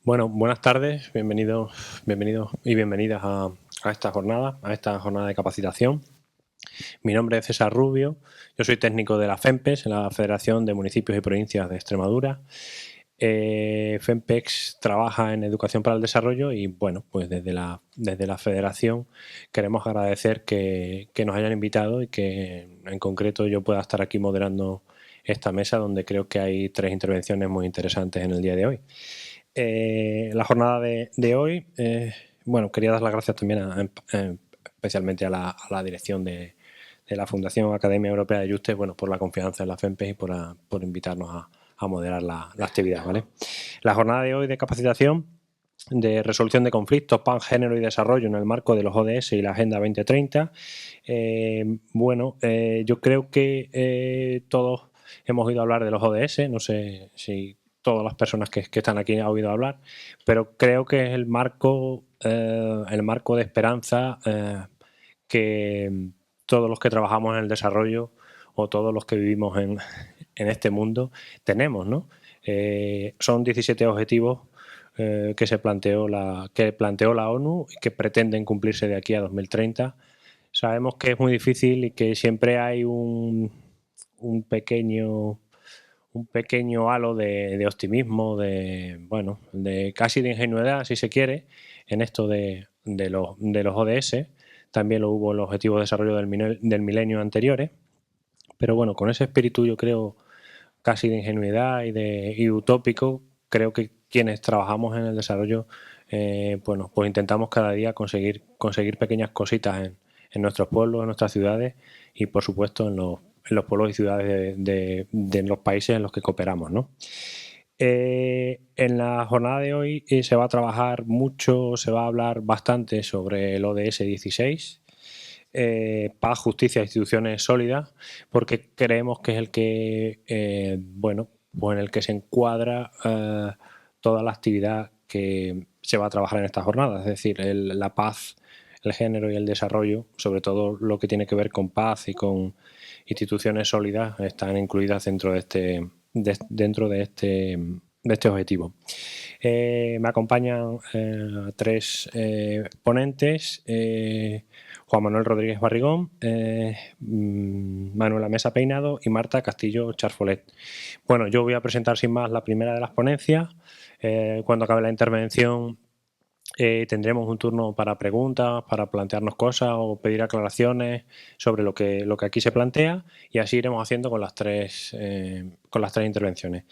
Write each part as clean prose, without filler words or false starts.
Bueno, buenas tardes, bienvenidos y bienvenidas a esta jornada de capacitación. Mi nombre es César Rubio, yo soy técnico de la FEMPES, la Federación de Municipios y Provincias de Extremadura. FEMPEX trabaja en educación para el desarrollo y bueno, pues desde la federación queremos agradecer que nos hayan invitado y que en concreto yo pueda estar aquí moderando esta mesa donde creo que hay 3 intervenciones muy interesantes en el día de hoy. La jornada de hoy, bueno, quería dar las gracias también especialmente a la dirección de la Fundación Academia Europea de Yuste, bueno, por la confianza en la FEMPES y por invitarnos a moderar la actividad, ¿vale? La jornada de hoy de capacitación de resolución de conflictos, paz, género y desarrollo en el marco de los ODS y la Agenda 2030. Yo creo que todos hemos oído hablar de los ODS, no sé si todas las personas que están aquí han oído hablar, pero creo que es el marco de esperanza que todos los que trabajamos en el desarrollo o todos los que vivimos en este mundo tenemos, ¿no? Son 17 objetivos que planteó la ONU y que pretenden cumplirse de aquí a 2030. Sabemos que es muy difícil y que siempre hay un pequeño halo de optimismo, de casi de ingenuidad, si se quiere, en esto de los ODS. También lo hubo en los Objetivos de Desarrollo del Milenio anteriores. Pero bueno, con ese espíritu yo creo casi de ingenuidad y utópico, creo que quienes trabajamos en el desarrollo, pues intentamos cada día conseguir pequeñas cositas en nuestros pueblos, en nuestras ciudades y por supuesto en los pueblos y ciudades de los países en los que cooperamos, ¿no? En la jornada de hoy se va a trabajar mucho, se va a hablar bastante sobre el ODS 16, paz, justicia e instituciones sólidas, porque creemos que es el que, pues en el que se encuadra toda la actividad que se va a trabajar en esta jornada, es decir, la paz, el género y el desarrollo, sobre todo lo que tiene que ver con paz y con instituciones sólidas, están incluidas dentro de este objetivo. Me acompañan 3 ponentes, Juan Manuel Rodríguez Barrigón, Manuela Mesa Peinado y Marta Castillo Charfolet. Bueno, yo voy a presentar sin más la primera de las ponencias. Cuando acabe la intervención tendremos un turno para preguntas, para plantearnos cosas o pedir aclaraciones sobre lo que aquí se plantea y así iremos haciendo con las tres intervenciones.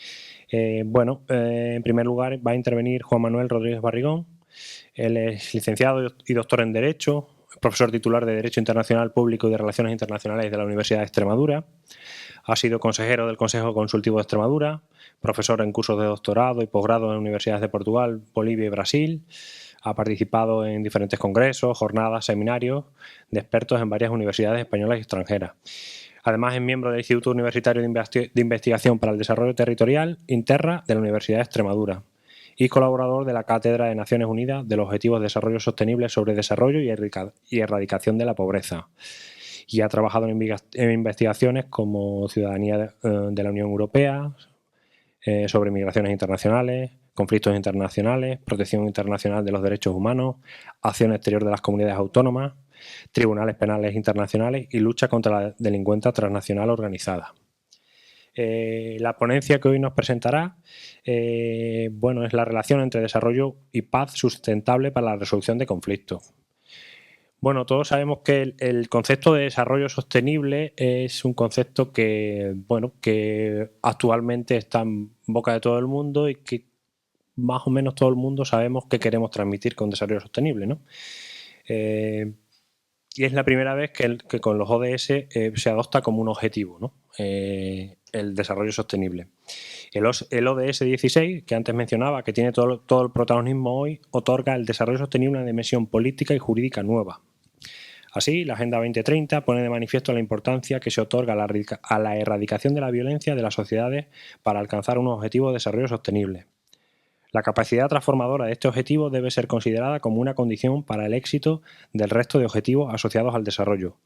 En primer lugar va a intervenir Juan Manuel Rodríguez Barrigón. Él es licenciado y doctor en Derecho, profesor titular de Derecho Internacional Público y de Relaciones Internacionales de la Universidad de Extremadura. Ha sido consejero del Consejo Consultivo de Extremadura, profesor en cursos de doctorado y posgrado en universidades de Portugal, Bolivia y Brasil. Ha participado en diferentes congresos, jornadas, seminarios de expertos en varias universidades españolas y extranjeras. Además, es miembro del Instituto Universitario de Investigación para el Desarrollo Territorial, INTERRA, de la Universidad de Extremadura y colaborador de la Cátedra de Naciones Unidas de los Objetivos de Desarrollo Sostenible sobre Desarrollo y Erradicación de la Pobreza. Y ha trabajado en investigaciones como ciudadanía de la Unión Europea, sobre migraciones internacionales, conflictos internacionales, protección internacional de los derechos humanos, acción exterior de las comunidades autónomas, tribunales penales internacionales y lucha contra la delincuencia transnacional organizada. La ponencia que hoy nos presentará es la relación entre desarrollo y paz sustentable para la resolución de conflictos. Bueno, todos sabemos que el concepto de desarrollo sostenible es un concepto que actualmente está en boca de todo el mundo y que más o menos todo el mundo sabemos que queremos transmitir con desarrollo sostenible, ¿no? Y es la primera vez que con los ODS se adopta como un objetivo, ¿no? El desarrollo sostenible. El ODS 16, que antes mencionaba, que tiene todo el protagonismo hoy, otorga el desarrollo sostenible una dimensión política y jurídica nueva. Así, la Agenda 2030 pone de manifiesto la importancia que se otorga a la erradicación de la violencia de las sociedades para alcanzar unos objetivos de desarrollo sostenible. La capacidad transformadora de este objetivo debe ser considerada como una condición para el éxito del resto de objetivos asociados al desarrollo.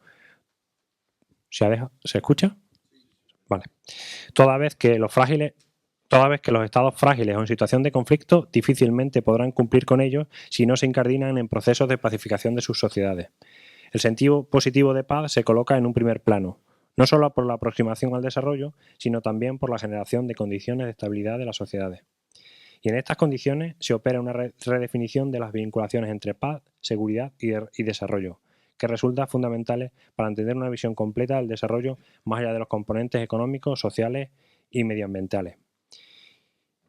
¿Se escucha? Vale. Toda vez que los frágiles toda vez que los estados frágiles o en situación de conflicto difícilmente podrán cumplir con ellos si no se incardinan en procesos de pacificación de sus sociedades. El sentido positivo de paz se coloca en un primer plano, no solo por la aproximación al desarrollo, sino también por la generación de condiciones de estabilidad de las sociedades. Y en estas condiciones se opera una redefinición de las vinculaciones entre paz, seguridad y desarrollo, que resultan fundamentales para entender una visión completa del desarrollo más allá de los componentes económicos, sociales y medioambientales.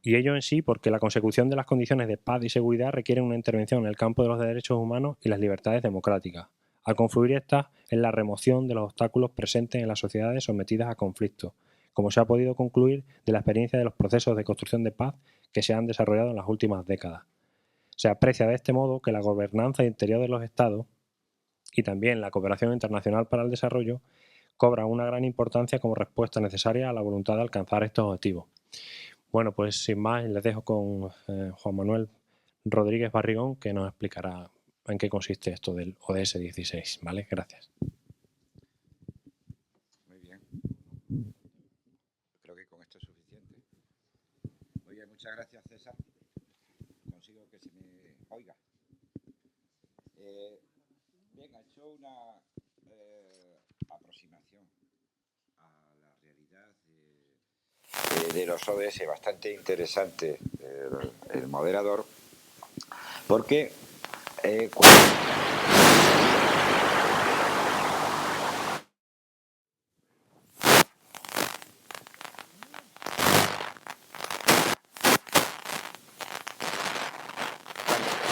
Y ello en sí porque la consecución de las condiciones de paz y seguridad requiere una intervención en el campo de los derechos humanos y las libertades democráticas. Al confluir estas en la remoción de los obstáculos presentes en las sociedades sometidas a conflictos, como se ha podido concluir de la experiencia de los procesos de construcción de paz que se han desarrollado en las últimas décadas. Se aprecia de este modo que la gobernanza interior de los Estados y también la cooperación internacional para el desarrollo cobran una gran importancia como respuesta necesaria a la voluntad de alcanzar estos objetivos. Bueno, pues sin más, les dejo con Juan Manuel Rodríguez Barrigón, que nos explicará en qué consiste esto del ODS 16. ¿Vale? Gracias. Muy bien. Creo que con esto es suficiente. Muy bien, muchas gracias, César. Consigo que se me oiga. Bien, ha hecho una aproximación a la realidad de los ODS bastante interesante el moderador, porque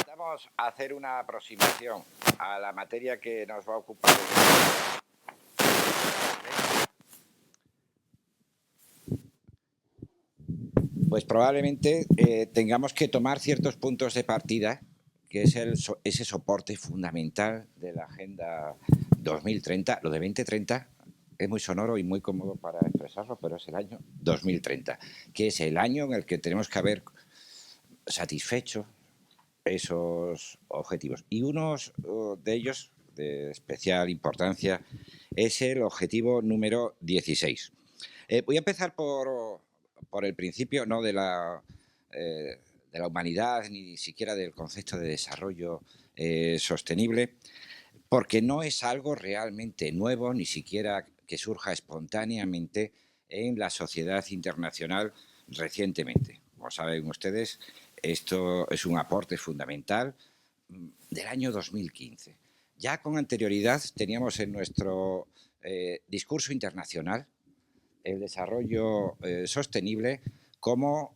vamos a hacer una aproximación a la materia que nos va a ocupar. Pues probablemente tengamos que tomar ciertos puntos de partida, que es ese soporte fundamental de la Agenda 2030. Lo de 2030 es muy sonoro y muy cómodo para expresarlo, pero es el año 2030, que es el año en el que tenemos que haber satisfecho esos objetivos. Y uno de ellos, de especial importancia, es el objetivo número 16. Voy a empezar por el principio, no de la humanidad, ni siquiera del concepto de desarrollo sostenible, porque no es algo realmente nuevo, ni siquiera que surja espontáneamente en la sociedad internacional recientemente. Como saben ustedes, esto es un aporte fundamental del año 2015. Ya con anterioridad teníamos en nuestro discurso internacional el desarrollo sostenible como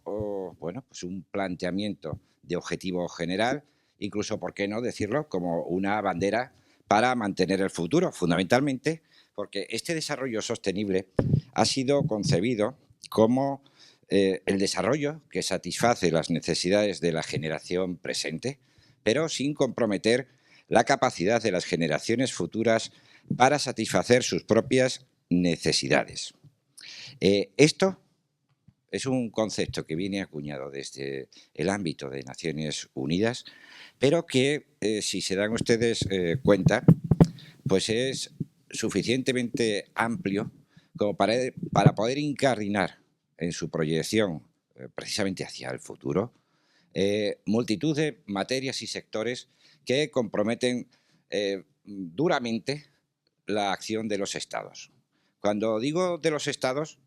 pues un planteamiento de objetivo general, incluso, ¿por qué no decirlo?, como una bandera para mantener el futuro, fundamentalmente porque este desarrollo sostenible ha sido concebido como el desarrollo que satisface las necesidades de la generación presente, pero sin comprometer la capacidad de las generaciones futuras para satisfacer sus propias necesidades. Esto es un concepto que viene acuñado desde el ámbito de Naciones Unidas, pero que, si se dan ustedes cuenta, pues es suficientemente amplio como para poder incardinar en su proyección precisamente hacia el futuro multitud de materias y sectores que comprometen duramente la acción de los Estados. Cuando digo de los Estados,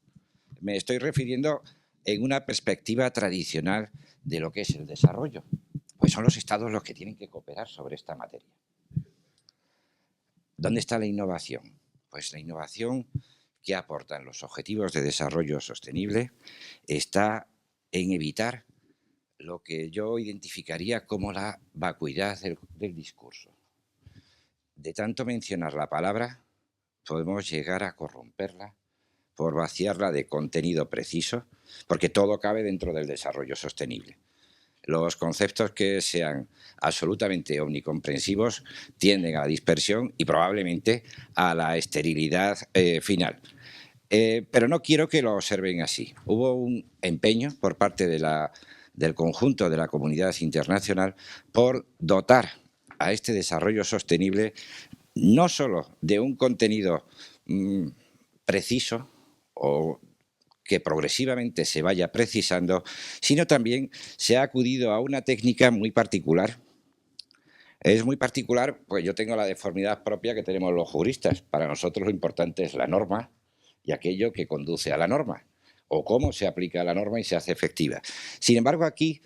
me estoy refiriendo en una perspectiva tradicional de lo que es el desarrollo. Pues son los Estados los que tienen que cooperar sobre esta materia. ¿Dónde está la innovación? Pues la innovación que aportan los objetivos de desarrollo sostenible está en evitar lo que yo identificaría como la vacuidad del discurso. De tanto mencionar la palabra, podemos llegar a corromperla por vaciarla de contenido preciso, porque todo cabe dentro del desarrollo sostenible. Los conceptos que sean absolutamente omnicomprensivos tienden a la dispersión y probablemente a la esterilidad final. Pero no quiero que lo observen así. Hubo un empeño por parte del conjunto de la comunidad internacional por dotar a este desarrollo sostenible no solo de un contenido preciso o que progresivamente se vaya precisando, sino también se ha acudido a una técnica muy particular. Es muy particular, pues yo tengo la deformidad propia que tenemos los juristas. Para nosotros lo importante es la norma y aquello que conduce a la norma, o cómo se aplica la norma y se hace efectiva. Sin embargo, aquí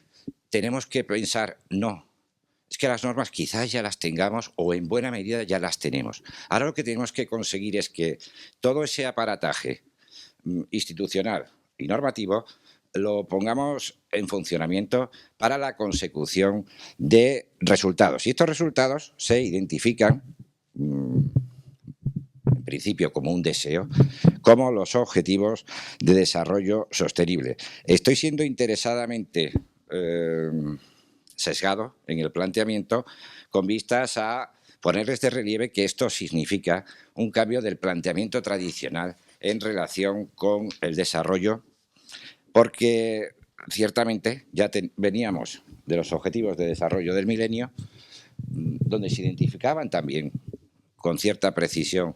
tenemos que pensar, no, es que las normas quizás ya las tengamos o en buena medida ya las tenemos. Ahora lo que tenemos que conseguir es que todo ese aparataje institucional y normativo lo pongamos en funcionamiento para la consecución de resultados. Y estos resultados se identifican, en principio como un deseo, como los objetivos de desarrollo sostenible. Estoy siendo interesadamente sesgado en el planteamiento con vistas a ponerles de relieve que esto significa un cambio del planteamiento tradicional en relación con el desarrollo, porque ciertamente ya veníamos de los objetivos de desarrollo del milenio, donde se identificaban también con cierta precisión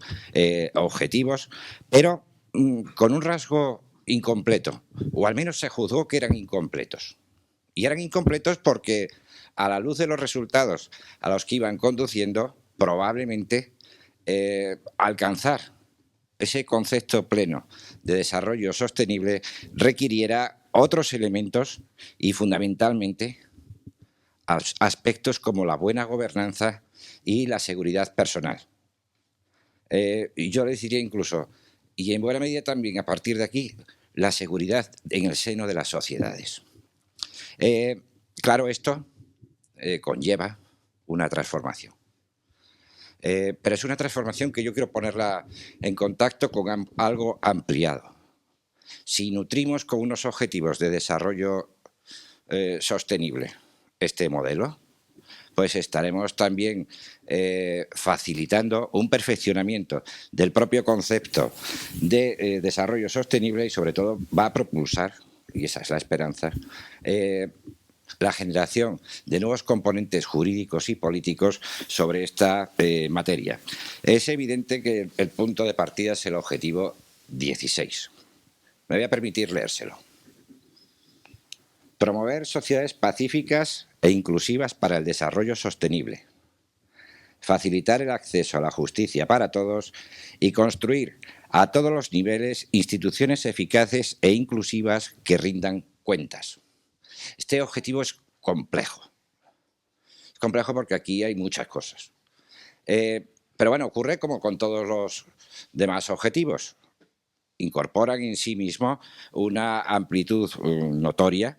objetivos, pero con un rasgo incompleto, o al menos se juzgó que eran incompletos. Y eran incompletos porque, a la luz de los resultados a los que iban conduciendo, probablemente alcanzar ese concepto pleno de desarrollo sostenible requiriera otros elementos y, fundamentalmente, aspectos como la buena gobernanza y la seguridad personal. Y yo les diría incluso, y en buena medida también a partir de aquí, la seguridad en el seno de las sociedades. Claro, esto conlleva una transformación. Pero es una transformación que yo quiero ponerla en contacto con algo ampliado. Si nutrimos con unos objetivos de desarrollo sostenible este modelo, pues estaremos también facilitando un perfeccionamiento del propio concepto de desarrollo sostenible y, sobre todo, va a propulsar, y esa es la esperanza, la generación de nuevos componentes jurídicos y políticos sobre esta materia. Es evidente que el punto de partida es el objetivo 16. Me voy a permitir leérselo. Promover sociedades pacíficas e inclusivas para el desarrollo sostenible. Facilitar el acceso a la justicia para todos y construir a todos los niveles instituciones eficaces e inclusivas que rindan cuentas. Este objetivo es complejo. Es complejo porque aquí hay muchas cosas. Pero bueno, ocurre como con todos los demás objetivos. Incorporan en sí mismo una amplitud notoria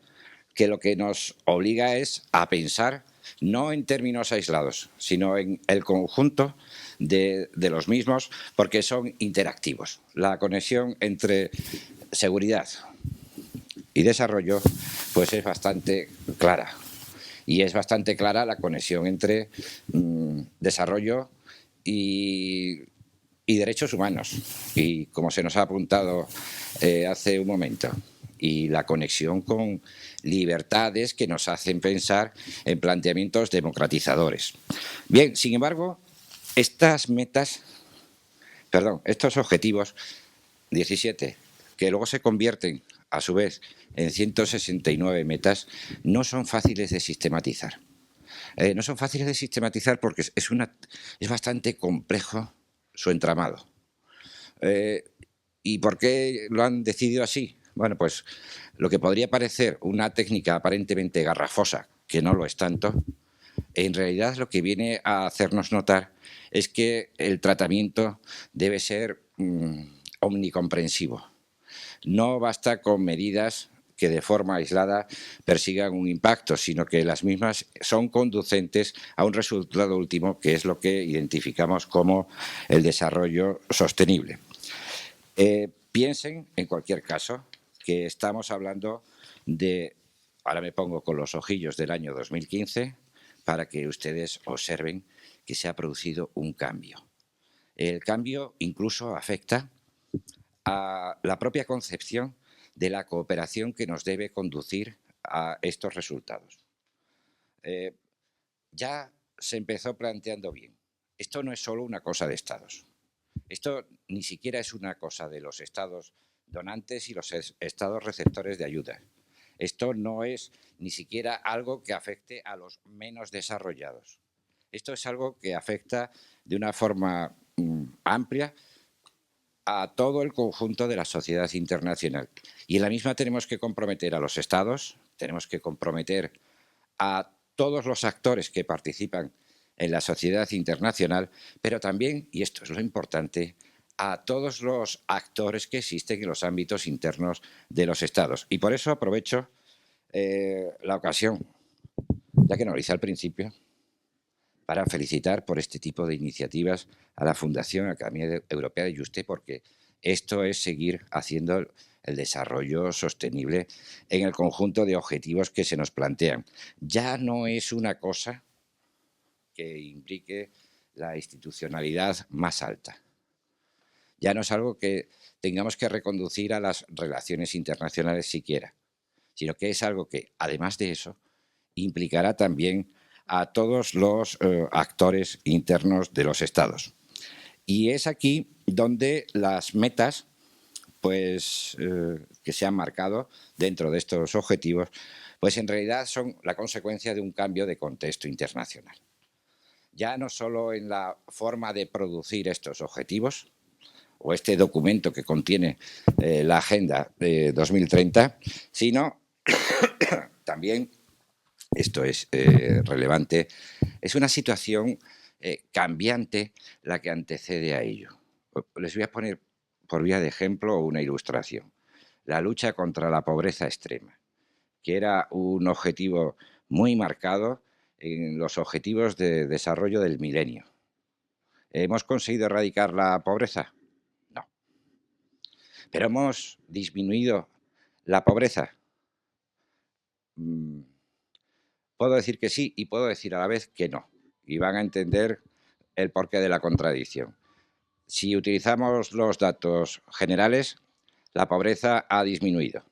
que lo que nos obliga es a pensar no en términos aislados, sino en el conjunto de los mismos, porque son interactivos. La conexión entre seguridad y desarrollo pues es bastante clara. Y es bastante clara la conexión entre desarrollo y derechos humanos. Y como se nos ha apuntado hace un momento, y la conexión con libertades que nos hacen pensar en planteamientos democratizadores. Bien, sin embargo, estos objetivos 17, que luego se convierten a su vez en 169 metas, no son fáciles de sistematizar. No son fáciles de sistematizar porque es bastante complejo su entramado. ¿Y por qué lo han decidido así? Bueno, pues lo que podría parecer una técnica aparentemente garrafosa, que no lo es tanto, en realidad lo que viene a hacernos notar es que el tratamiento debe ser omnicomprensivo. No basta con medidas que de forma aislada persigan un impacto, sino que las mismas son conducentes a un resultado último, que es lo que identificamos como el desarrollo sostenible. Piensen, en cualquier caso, que estamos hablando de, ahora me pongo con los ojillos del año 2015, para que ustedes observen que se ha producido un cambio. El cambio incluso afecta a la propia concepción de la cooperación que nos debe conducir a estos resultados. Ya se empezó planteando bien. Esto no es solo una cosa de estados. Esto ni siquiera es una cosa de los estados donantes y los estados receptores de ayuda. Esto no es ni siquiera algo que afecte a los menos desarrollados. Esto es algo que afecta de una forma amplia a todo el conjunto de la sociedad internacional. Y en la misma tenemos que comprometer a los estados, tenemos que comprometer a todos los actores que participan en la sociedad internacional, pero también, y esto es lo importante, a todos los actores que existen en los ámbitos internos de los estados. Y por eso aprovecho la ocasión, ya que no lo hice al principio, para felicitar por este tipo de iniciativas a la Fundación Academia Europea de Juste, porque esto es seguir haciendo el desarrollo sostenible en el conjunto de objetivos que se nos plantean. Ya no es una cosa que implique la institucionalidad más alta. Ya no es algo que tengamos que reconducir a las relaciones internacionales siquiera, sino que es algo que, además de eso, implicará también a todos los actores internos de los estados. Y es aquí donde las metas pues, que se han marcado dentro de estos objetivos, pues en realidad son la consecuencia de un cambio de contexto internacional. Ya no solo en la forma de producir estos objetivos, o este documento que contiene la Agenda de 2030, sino también, esto es relevante, es una situación cambiante la que antecede a ello. Les voy a poner por vía de ejemplo una ilustración. La lucha contra la pobreza extrema, que era un objetivo muy marcado en los objetivos de desarrollo del milenio. ¿Hemos conseguido erradicar la pobreza? No. ¿Pero hemos disminuido la pobreza? Puedo decir que sí y puedo decir a la vez que no. Y van a entender el porqué de la contradicción. Si utilizamos los datos generales, la pobreza ha disminuido.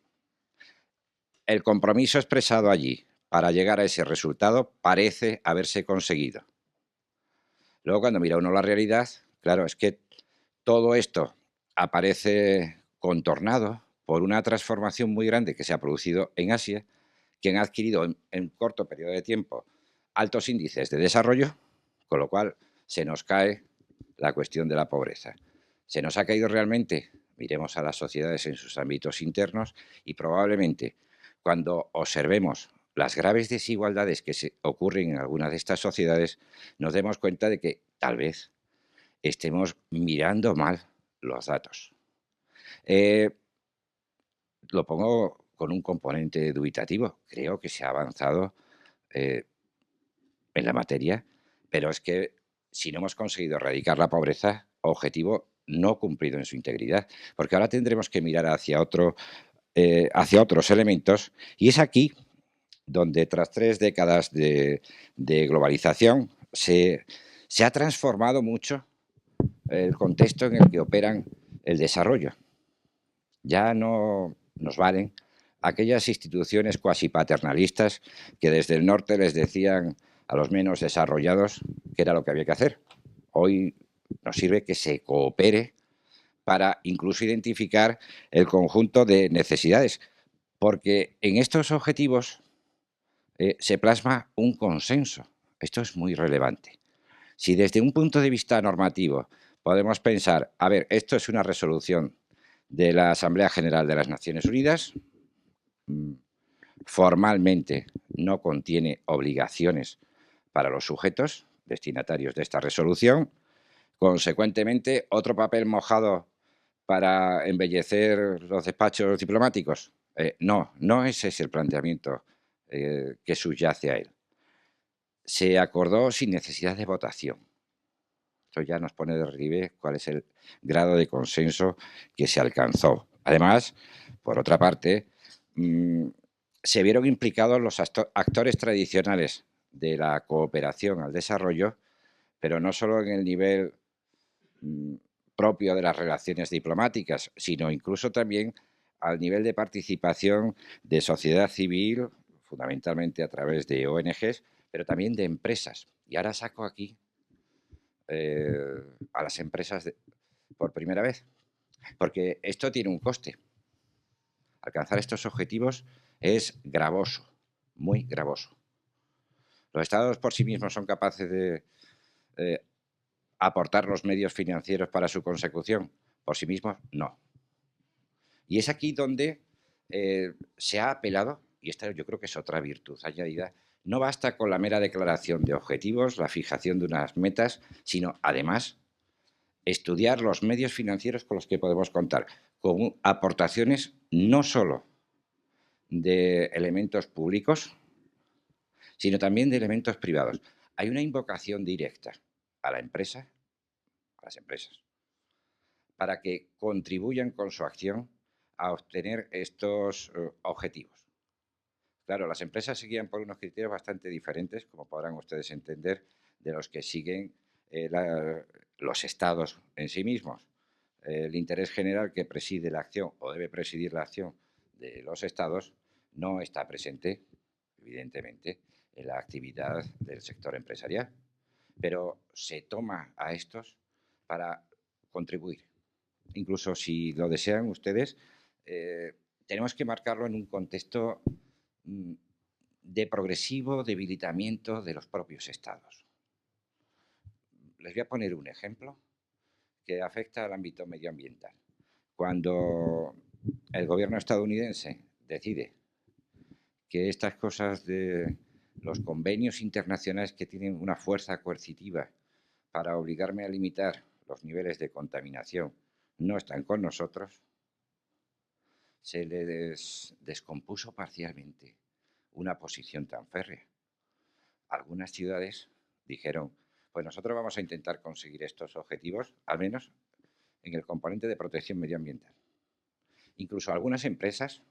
El compromiso expresado allí para llegar a ese resultado parece haberse conseguido. Luego, cuando mira uno la realidad, claro, es que todo esto aparece contornado por una transformación muy grande que se ha producido en Asia, que han adquirido en corto periodo de tiempo altos índices de desarrollo, con lo cual se nos cae la cuestión de la pobreza. ¿Se nos ha caído realmente? Miremos a las sociedades en sus ámbitos internos y probablemente cuando observemos las graves desigualdades que se ocurren en algunas de estas sociedades, nos demos cuenta de que tal vez estemos mirando mal los datos. Lo pongo con un componente dubitativo. Creo que se ha avanzado en la materia, pero es que si no hemos conseguido erradicar la pobreza, objetivo no cumplido en su integridad, porque ahora tendremos que mirar hacia otros elementos, y es aquí donde tras 3 décadas de globalización se ha transformado mucho el contexto en el que operan el desarrollo. Ya no nos valen aquellas instituciones cuasi paternalistas que desde el norte les decían a los menos desarrollados qué era lo que había que hacer. Hoy nos sirve que se coopere para incluso identificar el conjunto de necesidades, porque en estos objetivos se plasma un consenso. Esto es muy relevante. Si desde un punto de vista normativo podemos pensar, a ver, esto es una resolución de la Asamblea General de las Naciones Unidas, formalmente no contiene obligaciones para los sujetos destinatarios de esta resolución, consecuentemente, otro papel mojado para embellecer los despachos diplomáticos. No ese es el planteamiento que subyace a él. Se acordó sin necesidad de votación. Esto ya nos pone de relieve cuál es el grado de consenso que se alcanzó. Además, por otra parte, se vieron implicados los actores tradicionales de la cooperación al desarrollo, pero no solo en el nivel propio de las relaciones diplomáticas, sino incluso también al nivel de participación de sociedad civil, fundamentalmente a través de ONGs, pero también de empresas. Y ahora saco aquí a las empresas por primera vez. porque esto tiene un coste. Alcanzar estos objetivos es gravoso, muy gravoso. Los estados por sí mismos son capaces de aportar los medios financieros para su consecución. Por sí mismos, no. Y es aquí donde se ha apelado, y esta yo creo que es otra virtud añadida, no basta con la mera declaración de objetivos, la fijación de unas metas, sino además estudiar los medios financieros con los que podemos contar, con aportaciones no solo de elementos públicos, sino también de elementos privados. Hay una invocación directa a la empresa, a las empresas, para que contribuyan con su acción a obtener estos objetivos. Claro, las empresas se guían por unos criterios bastante diferentes, como podrán ustedes entender, de los que siguen los estados en sí mismos. El interés general que preside la acción o debe presidir la acción de los estados no está presente, evidentemente, en la actividad del sector empresarial, pero se toma a estos para contribuir. Incluso si lo desean ustedes, tenemos que marcarlo en un contexto de progresivo debilitamiento de los propios estados. Les voy a poner un ejemplo que afecta al ámbito medioambiental. Cuando el gobierno estadounidense decide que estas cosas de los convenios internacionales que tienen una fuerza coercitiva para obligarme a limitar los niveles de contaminación no están con nosotros, se le descompuso parcialmente una posición tan férrea. Algunas ciudades dijeron, pues nosotros vamos a intentar conseguir estos objetivos, al menos en el componente de protección medioambiental. Incluso algunas empresas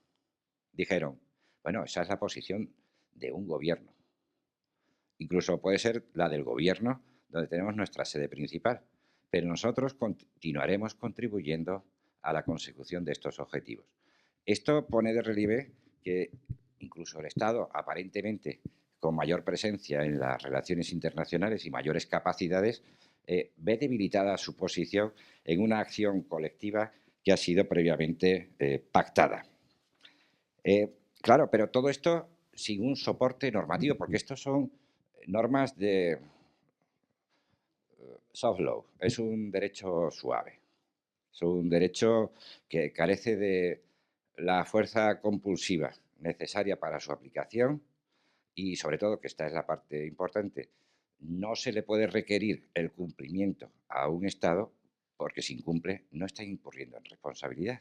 dijeron, bueno, esa es la posición de un gobierno. Incluso puede ser la del gobierno donde tenemos nuestra sede principal, pero nosotros continuaremos contribuyendo a la consecución de estos objetivos. Esto pone de relieve que incluso el Estado, aparentemente con mayor presencia en las relaciones internacionales y mayores capacidades, ve debilitada su posición en una acción colectiva que ha sido previamente pactada. Claro, pero todo esto sin un soporte normativo, porque estos son normas de soft law, es un derecho suave, es un derecho que carece de la fuerza compulsiva necesaria para su aplicación y, sobre todo, que esta es la parte importante, no se le puede requerir el cumplimiento a un Estado porque si incumple no está incurriendo en responsabilidad.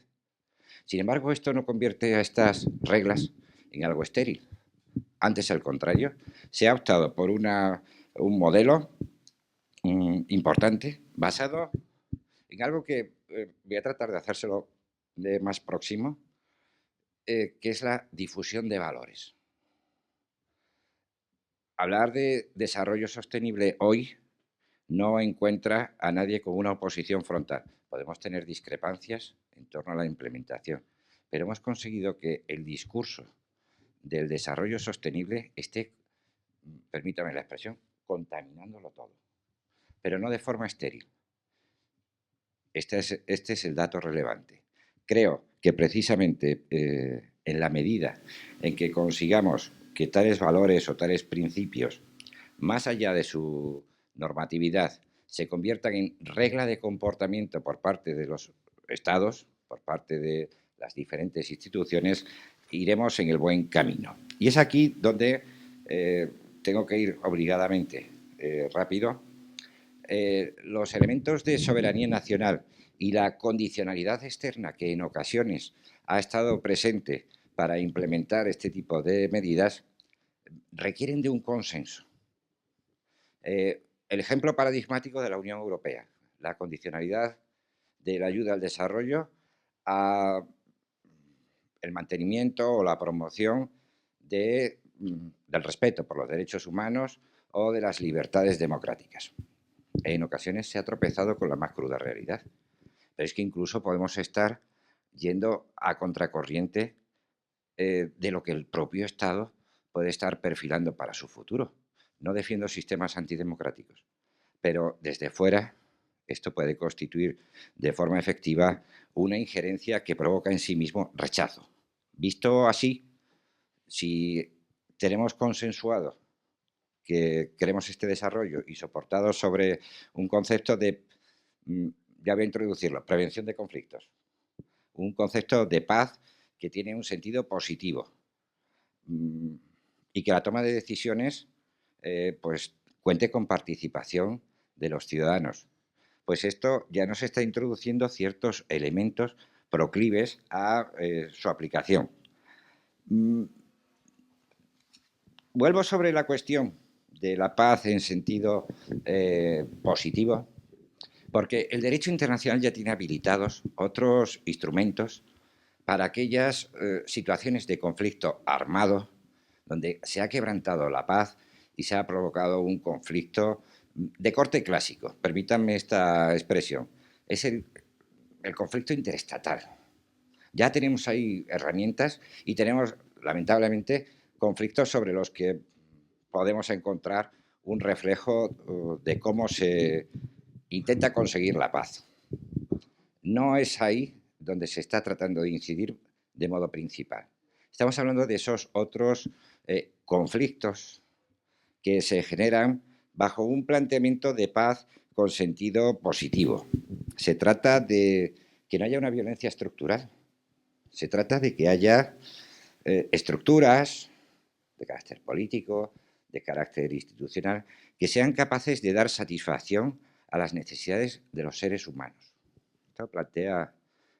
Sin embargo, esto no convierte a estas reglas en algo estéril. Antes, al contrario, se ha optado por un modelo importante basado en algo que voy a tratar de hacérselo de más próximo, que es la difusión de valores. Hablar de desarrollo sostenible hoy no encuentra a nadie con una oposición frontal. Podemos tener discrepancias en torno a la implementación, pero hemos conseguido que el discurso del desarrollo sostenible esté, permítame la expresión, contaminándolo todo, pero no de forma estéril. Este es el dato relevante. Creo que precisamente en la medida en que consigamos que tales valores o tales principios, más allá de su normatividad, se conviertan en regla de comportamiento por parte de los estados, por parte de las diferentes instituciones, iremos en el buen camino. Y es aquí donde tengo que ir obligadamente rápido. Los elementos de soberanía nacional y la condicionalidad externa que en ocasiones ha estado presente para implementar este tipo de medidas requieren de un consenso. El ejemplo paradigmático de la Unión Europea, la condicionalidad de la ayuda al desarrollo a el mantenimiento o la promoción del respeto por los derechos humanos o de las libertades democráticas. En ocasiones se ha tropezado con la más cruda realidad, pero es que incluso podemos estar yendo a contracorriente de lo que el propio Estado puede estar perfilando para su futuro. No defiendo sistemas antidemocráticos, pero desde fuera esto puede constituir de forma efectiva una injerencia que provoca en sí mismo rechazo. Visto así, si tenemos consensuado que queremos este desarrollo y soportado sobre un concepto de, ya voy a introducirlo, prevención de conflictos, un concepto de paz que tiene un sentido positivo, y que la toma de decisiones pues cuente con participación de los ciudadanos. Pues esto ya nos está introduciendo ciertos elementos proclives a su aplicación. Vuelvo sobre la cuestión de la paz en sentido positivo, porque el derecho internacional ya tiene habilitados otros instrumentos para aquellas situaciones de conflicto armado donde se ha quebrantado la paz y se ha provocado un conflicto de corte clásico. Permítanme esta expresión. Es el conflicto interestatal. Ya tenemos ahí herramientas y tenemos, lamentablemente, conflictos sobre los que podemos encontrar un reflejo de cómo se intenta conseguir la paz. No es ahí donde se está tratando de incidir de modo principal. Estamos hablando de esos otros conflictos que se generan bajo un planteamiento de paz con sentido positivo. Se trata de que no haya una violencia estructural. Se trata de que haya estructuras de carácter político, de carácter institucional, que sean capaces de dar satisfacción a las necesidades de los seres humanos. Esto plantea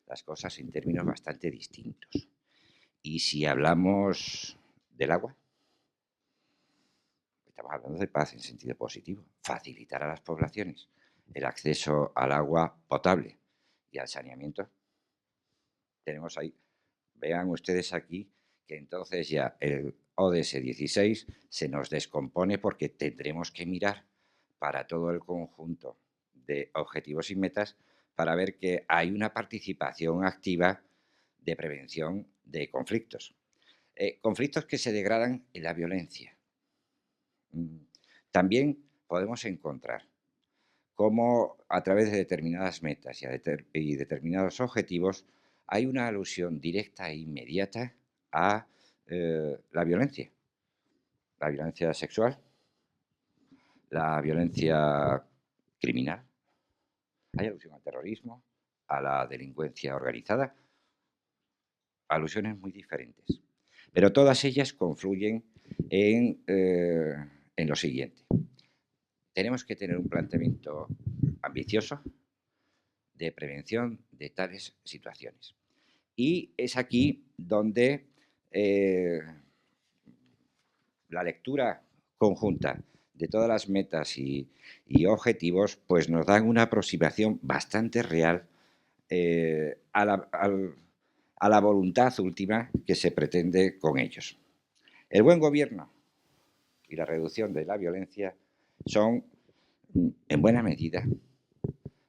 las cosas en términos bastante distintos. Y si hablamos del agua, estamos hablando de paz en sentido positivo. Facilitar a las poblaciones el acceso al agua potable y al saneamiento. Tenemos ahí, vean ustedes aquí, que entonces ya el ODS 16 se nos descompone porque tendremos que mirar para todo el conjunto de objetivos y metas para ver que hay una participación activa de prevención de conflictos. Conflictos que se degradan en la violencia. También podemos encontrar cómo a través de determinadas metas y determinados objetivos hay una alusión directa e inmediata a la violencia sexual, la violencia criminal, hay alusión al terrorismo, a la delincuencia organizada, alusiones muy diferentes. Pero todas ellas confluyen en lo siguiente. Tenemos que tener un planteamiento ambicioso de prevención de tales situaciones. Y es aquí donde la lectura conjunta de todas las metas y objetivos pues nos dan una aproximación bastante real a la voluntad última que se pretende con ellos. El buen gobierno y la reducción de la violencia son, en buena medida,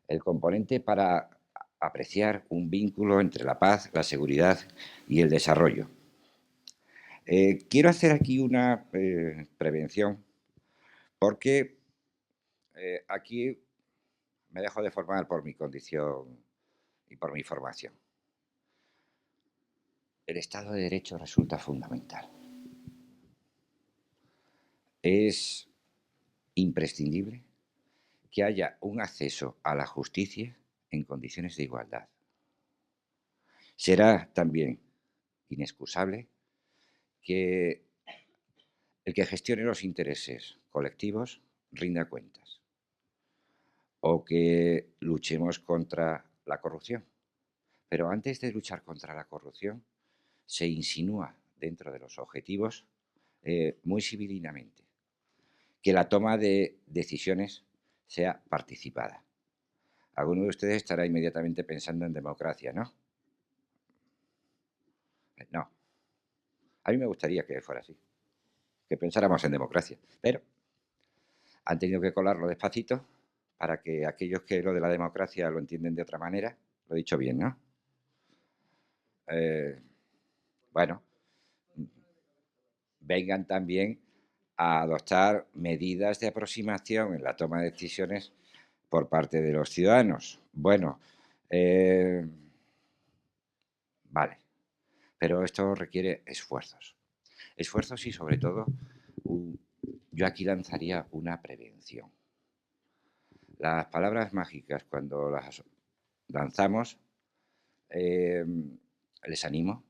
el componente para apreciar un vínculo entre la paz, la seguridad y el desarrollo. Quiero hacer aquí una prevención porque aquí me dejo de formar por mi condición y por mi formación. El Estado de Derecho resulta fundamental. Es imprescindible que haya un acceso a la justicia en condiciones de igualdad. Será también inexcusable que el que gestione los intereses colectivos rinda cuentas o que luchemos contra la corrupción. Pero antes de luchar contra la corrupción, se insinúa dentro de los objetivos muy sibilinamente que la toma de decisiones sea participada. Alguno de ustedes estará inmediatamente pensando en democracia, ¿no? No. A mí me gustaría que fuera así, que pensáramos en democracia, pero han tenido que colarlo despacito para que aquellos que lo de la democracia lo entienden de otra manera, lo he dicho bien, ¿no? Bueno, vengan también a adoptar medidas de aproximación en la toma de decisiones por parte de los ciudadanos. Bueno, vale, pero esto requiere esfuerzos. Esfuerzos y sobre todo, yo aquí lanzaría una prevención. Las palabras mágicas, cuando las lanzamos, les animo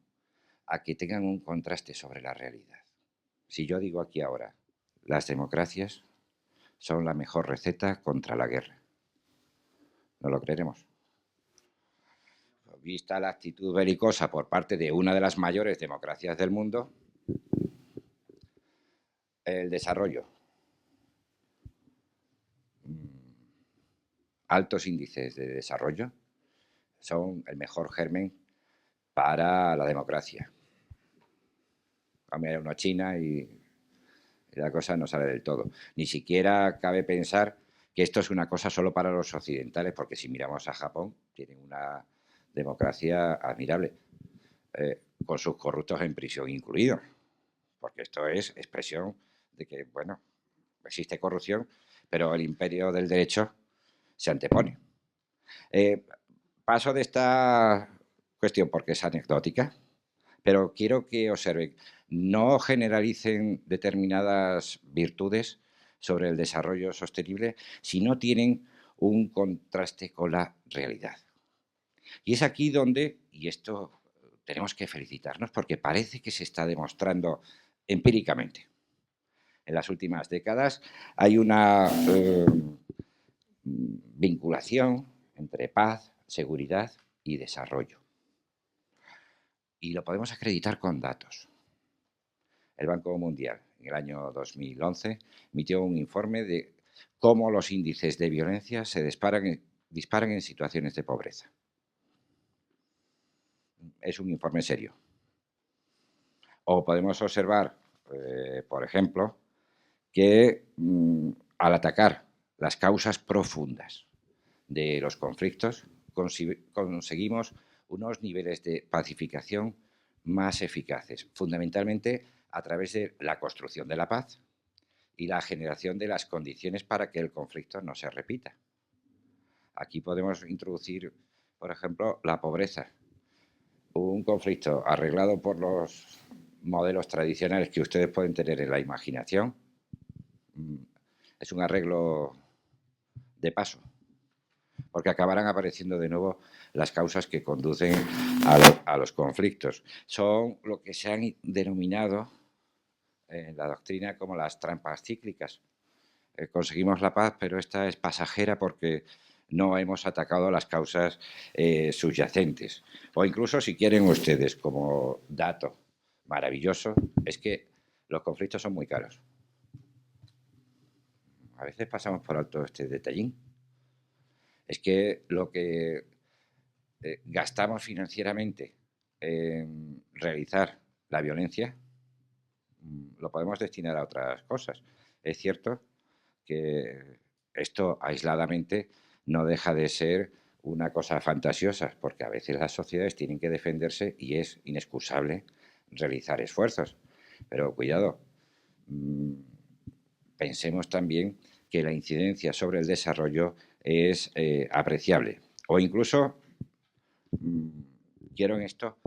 a que tengan un contraste sobre la realidad. Si yo digo aquí ahora, las democracias son la mejor receta contra la guerra, ¿no lo creeremos? Vista la actitud belicosa por parte de una de las mayores democracias del mundo, el desarrollo, altos índices de desarrollo, son el mejor germen para la democracia. A mirar uno a China y la cosa no sale del todo. Ni siquiera cabe pensar que esto es una cosa solo para los occidentales, porque si miramos a Japón, tienen una democracia admirable, con sus corruptos en prisión incluidos, porque esto es expresión de que, bueno, existe corrupción, pero el imperio del derecho se antepone. Paso de esta cuestión porque es anecdótica, pero quiero que observen, no generalicen determinadas virtudes sobre el desarrollo sostenible si no tienen un contraste con la realidad. Y es aquí donde, y esto tenemos que felicitarnos porque parece que se está demostrando empíricamente. En las últimas décadas hay una vinculación entre paz, seguridad y desarrollo. Y lo podemos acreditar con datos. El Banco Mundial, en el año 2011, emitió un informe de cómo los índices de violencia se disparan en situaciones de pobreza. Es un informe serio. O podemos observar, por ejemplo, que al atacar las causas profundas de los conflictos, conseguimos unos niveles de pacificación más eficaces, fundamentalmente a través de la construcción de la paz y la generación de las condiciones para que el conflicto no se repita. Aquí podemos introducir, por ejemplo, la pobreza. Un conflicto arreglado por los modelos tradicionales que ustedes pueden tener en la imaginación es un arreglo de paso, porque acabarán apareciendo de nuevo las causas que conducen a los conflictos. Son lo que se han denominado en la doctrina como las trampas cíclicas. Conseguimos la paz, pero esta es pasajera porque no hemos atacado las causas subyacentes. O incluso, si quieren ustedes, como dato maravilloso, es que los conflictos son muy caros. A veces pasamos por alto este detallín. Es que lo que gastamos financieramente en realizar la violencia lo podemos destinar a otras cosas. Es cierto que esto aisladamente no deja de ser una cosa fantasiosa, porque a veces las sociedades tienen que defenderse y es inexcusable realizar esfuerzos. Pero cuidado, pensemos también que la incidencia sobre el desarrollo es apreciable. O incluso, quiero en esto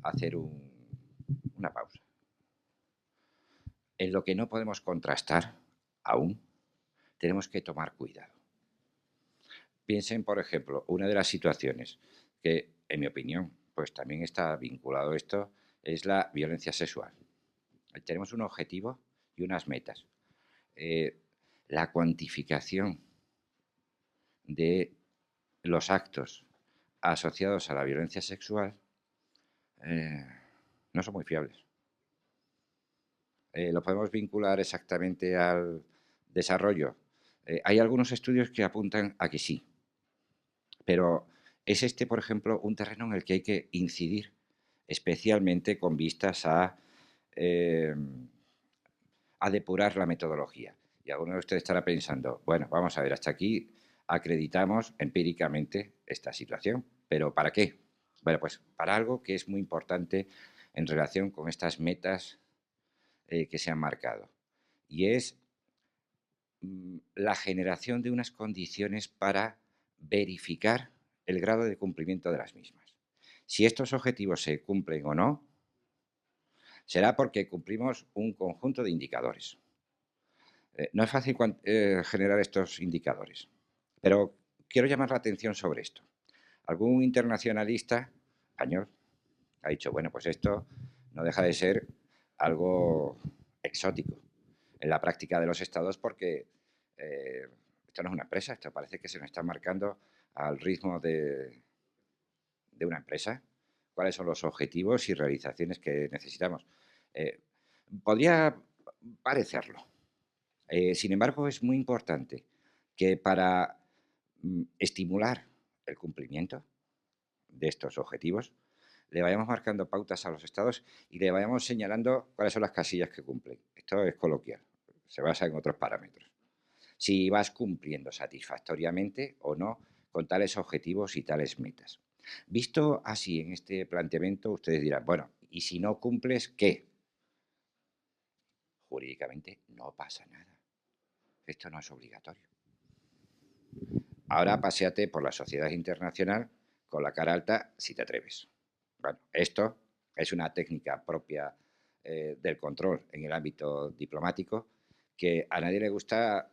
hacer una pausa. En lo que no podemos contrastar aún, tenemos que tomar cuidado. Piensen, por ejemplo, una de las situaciones que, en mi opinión, pues también está vinculado a esto, es la violencia sexual. Tenemos un objetivo y unas metas. La cuantificación de los actos asociados a la violencia sexual no son muy fiables. ¿Lo podemos vincular exactamente al desarrollo? Hay algunos estudios que apuntan a que sí, pero es este, por ejemplo, un terreno en el que hay que incidir, especialmente con vistas a depurar la metodología. Y alguno de ustedes estará pensando, bueno, vamos a ver, hasta aquí acreditamos empíricamente esta situación, pero ¿para qué? Bueno, pues para algo que es muy importante en relación con estas metas que se han marcado, y es la generación de unas condiciones para verificar el grado de cumplimiento de las mismas. Si estos objetivos se cumplen o no, será porque cumplimos un conjunto de indicadores. No es fácil generar estos indicadores, pero quiero llamar la atención sobre esto. Algún internacionalista español ha dicho, bueno, pues esto no deja de ser algo exótico en la práctica de los estados porque esto no es una empresa, esto parece que se nos está marcando al ritmo de una empresa, cuáles son los objetivos y realizaciones que necesitamos. Podría parecerlo. Sin embargo, es muy importante que para estimular el cumplimiento de estos objetivos, le vayamos marcando pautas a los estados y le vayamos señalando cuáles son las casillas que cumplen. Esto es coloquial, se basa en otros parámetros. Si vas cumpliendo satisfactoriamente o no con tales objetivos y tales metas. Visto así en este planteamiento, ustedes dirán, bueno, ¿y si no cumples qué? Jurídicamente no pasa nada. Esto no es obligatorio. Ahora paséate por la sociedad internacional con la cara alta si te atreves. Bueno, esto es una técnica propia del control en el ámbito diplomático que a nadie le gusta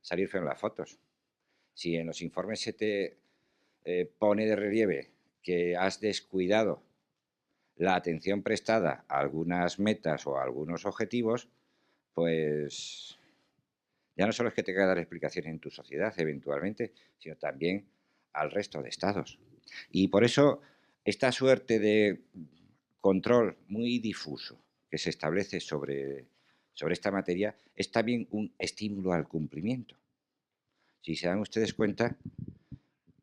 salir feo en las fotos. Si en los informes se te pone de relieve que has descuidado la atención prestada a algunas metas o a algunos objetivos, pues ya no solo es que tenga que dar explicaciones en tu sociedad eventualmente, sino también al resto de estados. Y por eso esta suerte de control muy difuso que se establece sobre esta materia es también un estímulo al cumplimiento. Si se dan ustedes cuenta,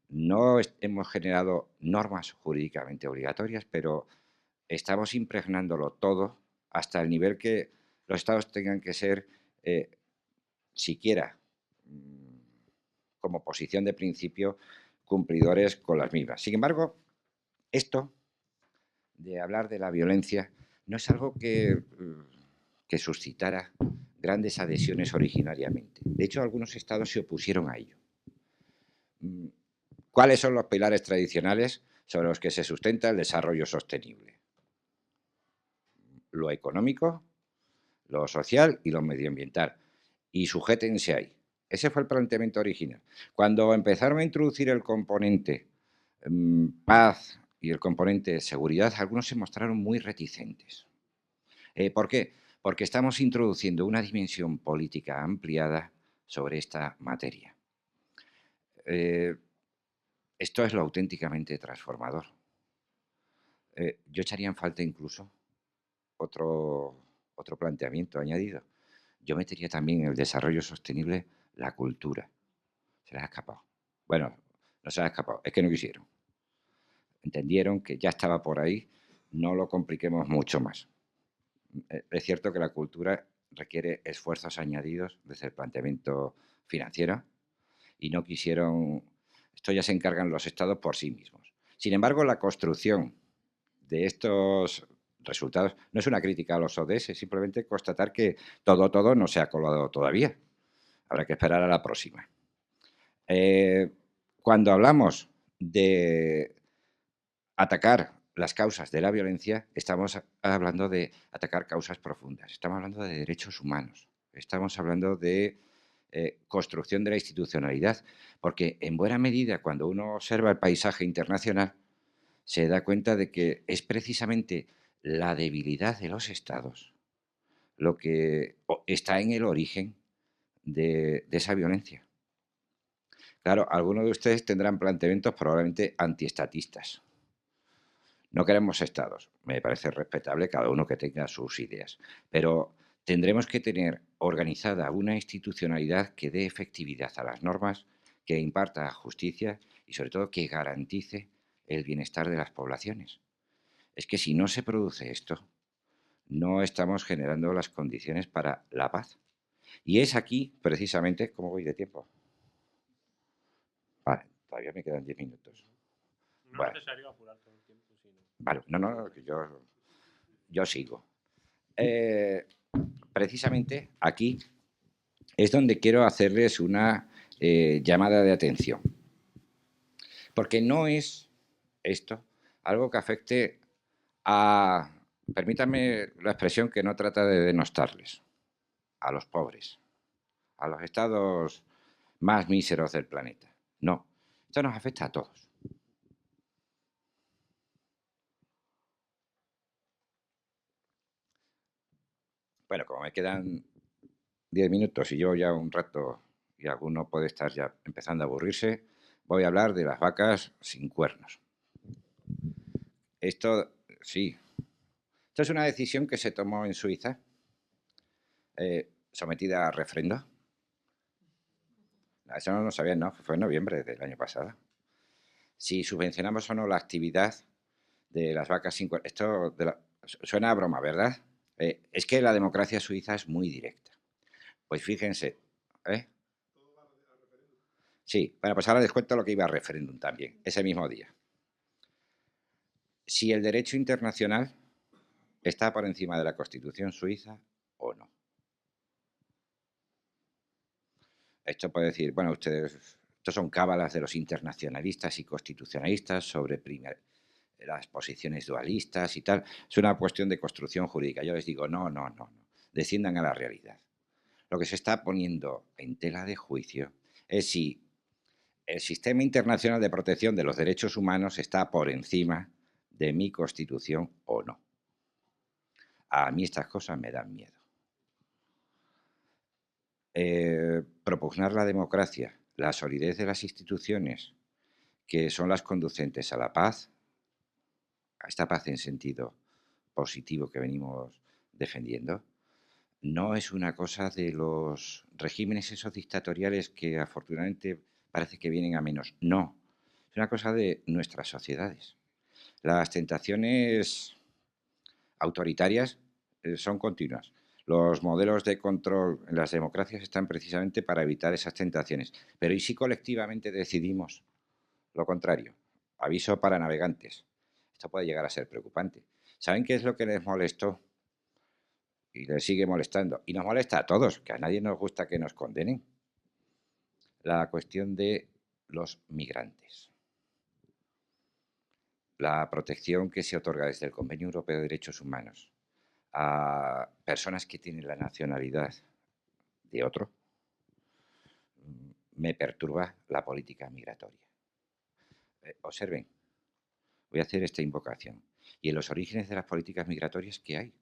no hemos generado normas jurídicamente obligatorias, pero estamos impregnándolo todo hasta el nivel que los estados tengan que ser siquiera como posición de principio cumplidores con las mismas. Sin embargo, esto de hablar de la violencia no es algo que suscitara grandes adhesiones originariamente. De hecho, algunos estados se opusieron a ello. ¿Cuáles son los pilares tradicionales sobre los que se sustenta el desarrollo sostenible? Lo económico, lo social y lo medioambiental. Y sujétense ahí. Ese fue el planteamiento original. Cuando empezaron a introducir el componente paz y el componente seguridad, algunos se mostraron muy reticentes. ¿Por qué? Porque estamos introduciendo una dimensión política ampliada sobre esta materia. Esto es lo auténticamente transformador. Yo echaría en falta incluso otro planteamiento añadido. Yo metería también en el desarrollo sostenible la cultura. Se les ha escapado. Bueno, no se les ha escapado, es que no quisieron. Entendieron que ya estaba por ahí, no lo compliquemos mucho más. Es cierto que la cultura requiere esfuerzos añadidos desde el planteamiento financiero y no quisieron, esto ya se encargan los estados por sí mismos. Sin embargo, la construcción de estos resultados no es una crítica a los ODS, es simplemente constatar que todo no se ha colado todavía. Habrá que esperar a la próxima. Cuando hablamos de atacar las causas de la violencia, estamos hablando de atacar causas profundas, estamos hablando de derechos humanos, estamos hablando de construcción de la institucionalidad, porque en buena medida cuando uno observa el paisaje internacional se da cuenta de que es precisamente la debilidad de los estados lo que está en el origen de esa violencia. Claro, algunos de ustedes tendrán planteamientos probablemente antiestatistas. No queremos estados. Me parece respetable cada uno que tenga sus ideas. Pero tendremos que tener organizada una institucionalidad que dé efectividad a las normas, que imparta justicia y sobre todo que garantice el bienestar de las poblaciones. Es que si no se produce esto, no estamos generando las condiciones para la paz. Y es aquí, precisamente, ¿cómo voy de tiempo? Vale, todavía me quedan 10 minutos. No es necesario apurar todo el tiempo, sino... Vale, no, que yo sigo. Precisamente aquí es donde quiero hacerles una llamada de atención. Porque no es esto algo que afecte a, permítanme la expresión que no trata de denostarles, a los pobres, a los estados más míseros del planeta. No, esto nos afecta a todos. Bueno, como me quedan 10 minutos y yo ya un rato y alguno puede estar ya empezando a aburrirse, voy a hablar de las vacas sin cuernos. Esto, sí, esto es una decisión que se tomó en Suiza, sometida a referendo. Eso no lo sabían, ¿no? Fue en noviembre del año pasado. Si subvencionamos o no la actividad de las vacas sin cuernos. Esto suena a broma, ¿verdad? Es que la democracia suiza es muy directa. Pues fíjense, ¿eh? Sí, bueno, pues ahora les cuento lo que iba a referéndum también, ese mismo día. Si el derecho internacional está por encima de la Constitución suiza o no. Esto puede decir, bueno, ustedes, estos son cábalas de los internacionalistas y constitucionalistas sobre las posiciones dualistas y tal. Es una cuestión de construcción jurídica. Yo les digo, no, no, no, no. Desciendan a la realidad. Lo que se está poniendo en tela de juicio es si el sistema internacional de protección de los derechos humanos está por encima de mi Constitución o no. A mí estas cosas me dan miedo. Propugnar la democracia, la solidez de las instituciones, que son las conducentes a la paz, a esta paz en sentido positivo que venimos defendiendo, no es una cosa de los regímenes esos dictatoriales que afortunadamente parece que vienen a menos. No, es una cosa de nuestras sociedades. Las tentaciones autoritarias son continuas. Los modelos de control en las democracias están precisamente para evitar esas tentaciones. Pero ¿y si colectivamente decidimos lo contrario? Aviso para navegantes. Esto puede llegar a ser preocupante. ¿Saben qué es lo que les molestó? Y les sigue molestando. Y nos molesta a todos, que a nadie nos gusta que nos condenen. La cuestión de los migrantes. La protección que se otorga desde el Convenio Europeo de Derechos Humanos a personas que tienen la nacionalidad de otro, me perturba la política migratoria. Observen, voy a hacer esta invocación. Y en los orígenes de las políticas migratorias, ¿qué hay?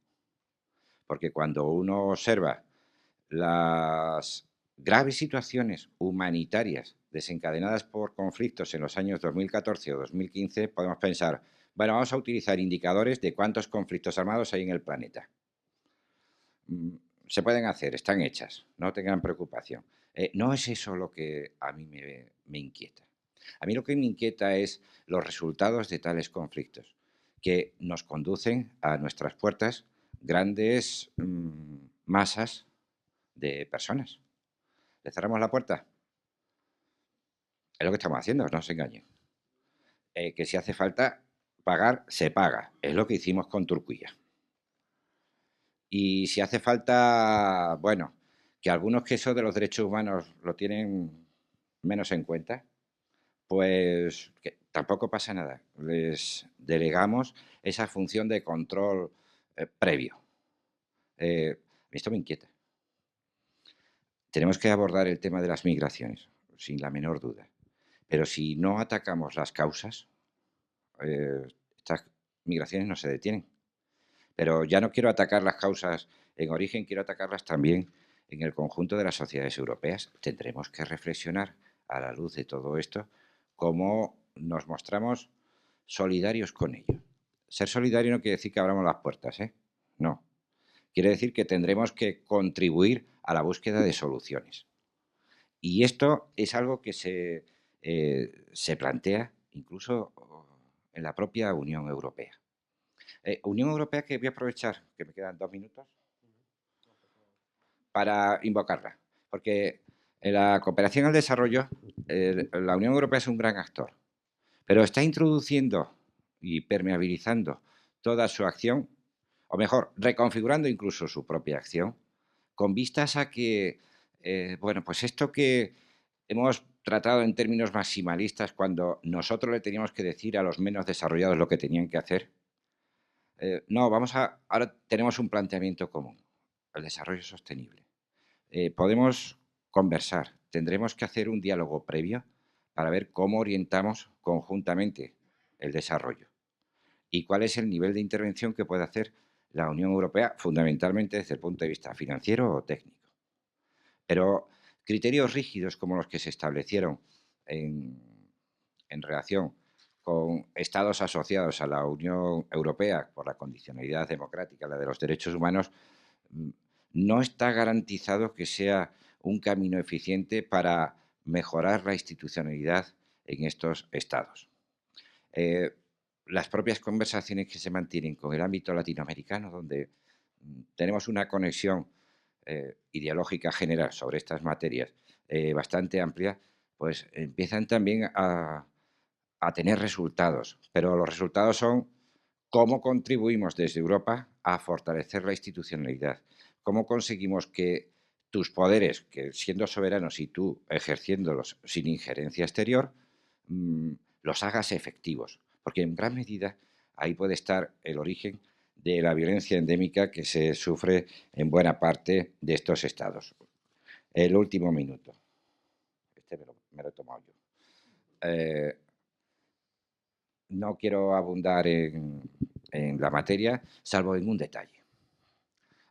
Porque cuando uno observa las graves situaciones humanitarias desencadenadas por conflictos en los años 2014 o 2015, podemos pensar, bueno, vamos a utilizar indicadores de cuántos conflictos armados hay en el planeta. Se pueden hacer, están hechas, no tengan preocupación. No es eso lo que a mí me inquieta. A mí lo que me inquieta es los resultados de tales conflictos que nos conducen a nuestras puertas grandes masas de personas. ¿Le cerramos la puerta? Es lo que estamos haciendo, no se engañen. Que si hace falta pagar, se paga. Es lo que hicimos con Turquía. Y si hace falta, bueno, que algunos que eso de los derechos humanos lo tienen menos en cuenta, pues que tampoco pasa nada. Les delegamos esa función de control previo. Esto me inquieta. Tenemos que abordar el tema de las migraciones, sin la menor duda. Pero si no atacamos las causas, estas migraciones no se detienen. Pero ya no quiero atacar las causas en origen, quiero atacarlas también en el conjunto de las sociedades europeas. Tendremos que reflexionar a la luz de todo esto cómo nos mostramos solidarios con ello. Ser solidario no quiere decir que abramos las puertas, ¿eh? No. Quiere decir que tendremos que contribuir a la búsqueda de soluciones. Y esto es algo que se plantea incluso en la propia Unión Europea. Unión Europea, que voy a aprovechar, que me quedan 2 minutos, para invocarla. Porque en la cooperación al desarrollo, la Unión Europea es un gran actor, pero está introduciendo y permeabilizando toda su acción, o mejor, reconfigurando incluso su propia acción, con vistas a que Bueno, pues esto que hemos tratado en términos maximalistas cuando nosotros le teníamos que decir a los menos desarrollados lo que tenían que hacer. No, ahora tenemos un planteamiento común, el desarrollo sostenible. Podemos conversar, tendremos que hacer un diálogo previo para ver cómo orientamos conjuntamente el desarrollo y cuál es el nivel de intervención que puede hacer la Unión Europea, fundamentalmente desde el punto de vista financiero o técnico. Pero criterios rígidos como los que se establecieron en, en relación con estados asociados a la Unión Europea por la condicionalidad democrática, la de los derechos humanos, no está garantizado que sea un camino eficiente para mejorar la institucionalidad en estos estados. Las propias conversaciones que se mantienen con el ámbito latinoamericano, donde tenemos una conexión ideológica general sobre estas materias bastante amplia, pues empiezan también a tener resultados. Pero los resultados son cómo contribuimos desde Europa a fortalecer la institucionalidad, cómo conseguimos que tus poderes, que siendo soberanos y tú ejerciéndolos sin injerencia exterior, los hagas efectivos. Porque en gran medida ahí puede estar el origen de la violencia endémica que se sufre en buena parte de estos estados. El último minuto. Este me lo he tomado yo. No quiero abundar en la materia, salvo en un detalle.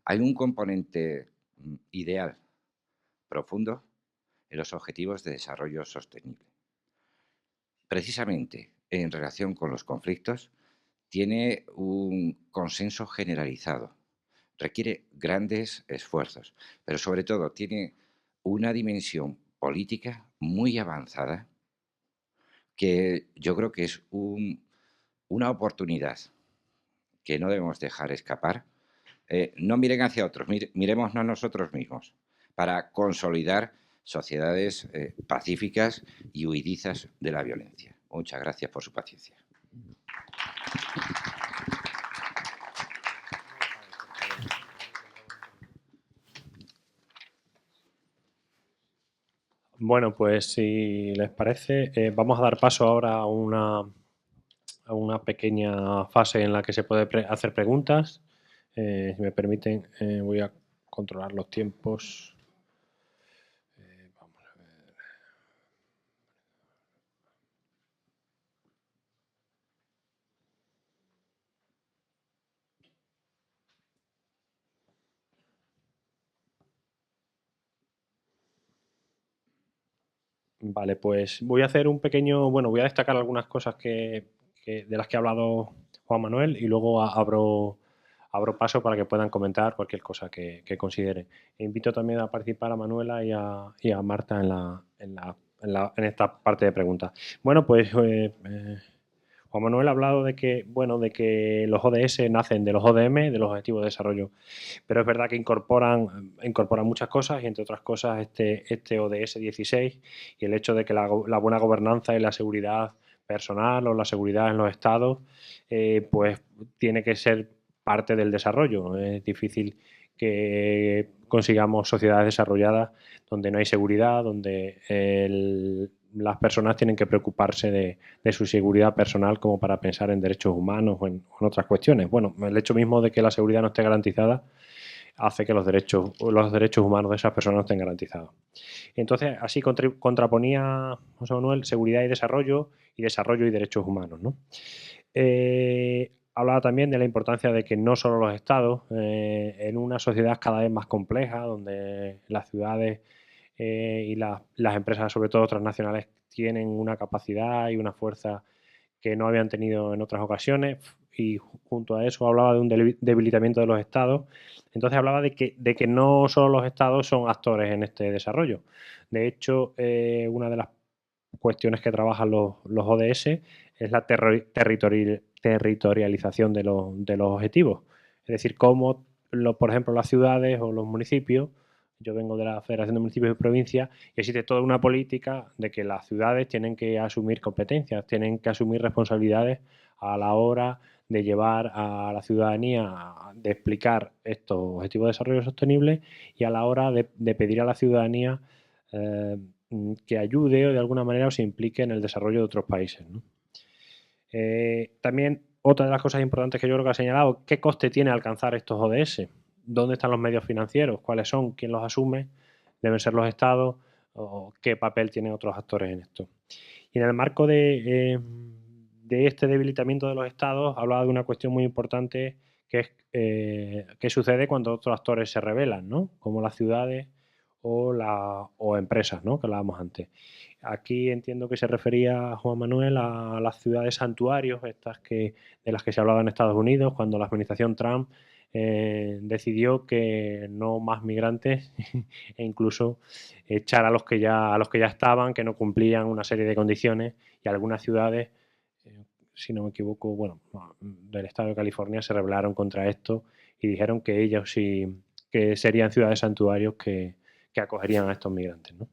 Hay un componente ideal profundo en los objetivos de desarrollo sostenible. Precisamente en relación con los conflictos, tiene un consenso generalizado, requiere grandes esfuerzos, pero sobre todo tiene una dimensión política muy avanzada que yo creo que es una oportunidad que no debemos dejar escapar. No miren hacia otros, miremos a nosotros mismos para consolidar sociedades pacíficas y huidizas de la violencia. Muchas gracias por su paciencia. Bueno, pues si les parece, vamos a dar paso ahora a una pequeña fase en la que se puede hacer preguntas. Si me permiten, voy a controlar los tiempos. Vamos a ver. Vale, pues voy a hacer un pequeño, bueno, voy a destacar algunas cosas de las que ha hablado Juan Manuel y luego abro paso para que puedan comentar cualquier cosa que consideren. E invito también a participar a Manuela y a Marta en esta parte de preguntas. Bueno, pues Juan Manuel ha hablado de que, bueno, de que los ODS nacen de los ODM, de los Objetivos de Desarrollo, pero es verdad que incorporan muchas cosas y entre otras cosas este ODS 16 y el hecho de que la buena gobernanza y la seguridad personal o la seguridad en los estados pues tiene que ser parte del desarrollo. Es difícil que consigamos sociedades desarrolladas donde no hay seguridad, donde las personas tienen que preocuparse de su seguridad personal como para pensar en derechos humanos o en otras cuestiones. Bueno, el hecho mismo de que la seguridad no esté garantizada hace que los derechos humanos de esas personas no estén garantizados. Entonces, así contraponía José Manuel seguridad y desarrollo y derechos humanos, ¿no? Hablaba también de la importancia de que no solo los estados, en una sociedad cada vez más compleja, donde las ciudades y las empresas, sobre todo transnacionales, tienen una capacidad y una fuerza que no habían tenido en otras ocasiones, y junto a eso hablaba de un debilitamiento de los estados. Entonces hablaba de que no solo los estados son actores en este desarrollo. De hecho, una de las cuestiones que trabajan los ODS es la territorialización de los objetivos. Es decir, cómo, por ejemplo, las ciudades o los municipios, yo vengo de la Federación de Municipios y Provincias, y existe toda una política de que las ciudades tienen que asumir competencias, tienen que asumir responsabilidades a la hora de llevar a la ciudadanía, de explicar estos objetivos de desarrollo sostenible y a la hora de pedir a la ciudadanía que ayude o de alguna manera o se implique en el desarrollo de otros países, ¿no? También otra de las cosas importantes que yo creo que ha señalado, ¿qué coste tiene alcanzar estos ODS? ¿Dónde están los medios financieros? ¿Cuáles son? ¿Quién los asume? ¿Deben ser los estados? ¿O qué papel tienen otros actores en esto? Y en el marco de este debilitamiento de los estados, hablaba de una cuestión muy importante que es qué sucede cuando otros actores se rebelan, ¿no? Como las ciudades o empresas, ¿no? Que hablábamos antes. Aquí entiendo que se refería Juan Manuel a las ciudades santuarios, de las que se hablaba en Estados Unidos, cuando la administración Trump decidió que no más migrantes e incluso echar a los que ya estaban, que no cumplían una serie de condiciones, y algunas ciudades, si no me equivoco, bueno, del estado de California se rebelaron contra esto y dijeron que ellos sí que serían ciudades santuarios que acogerían a estos migrantes, ¿no?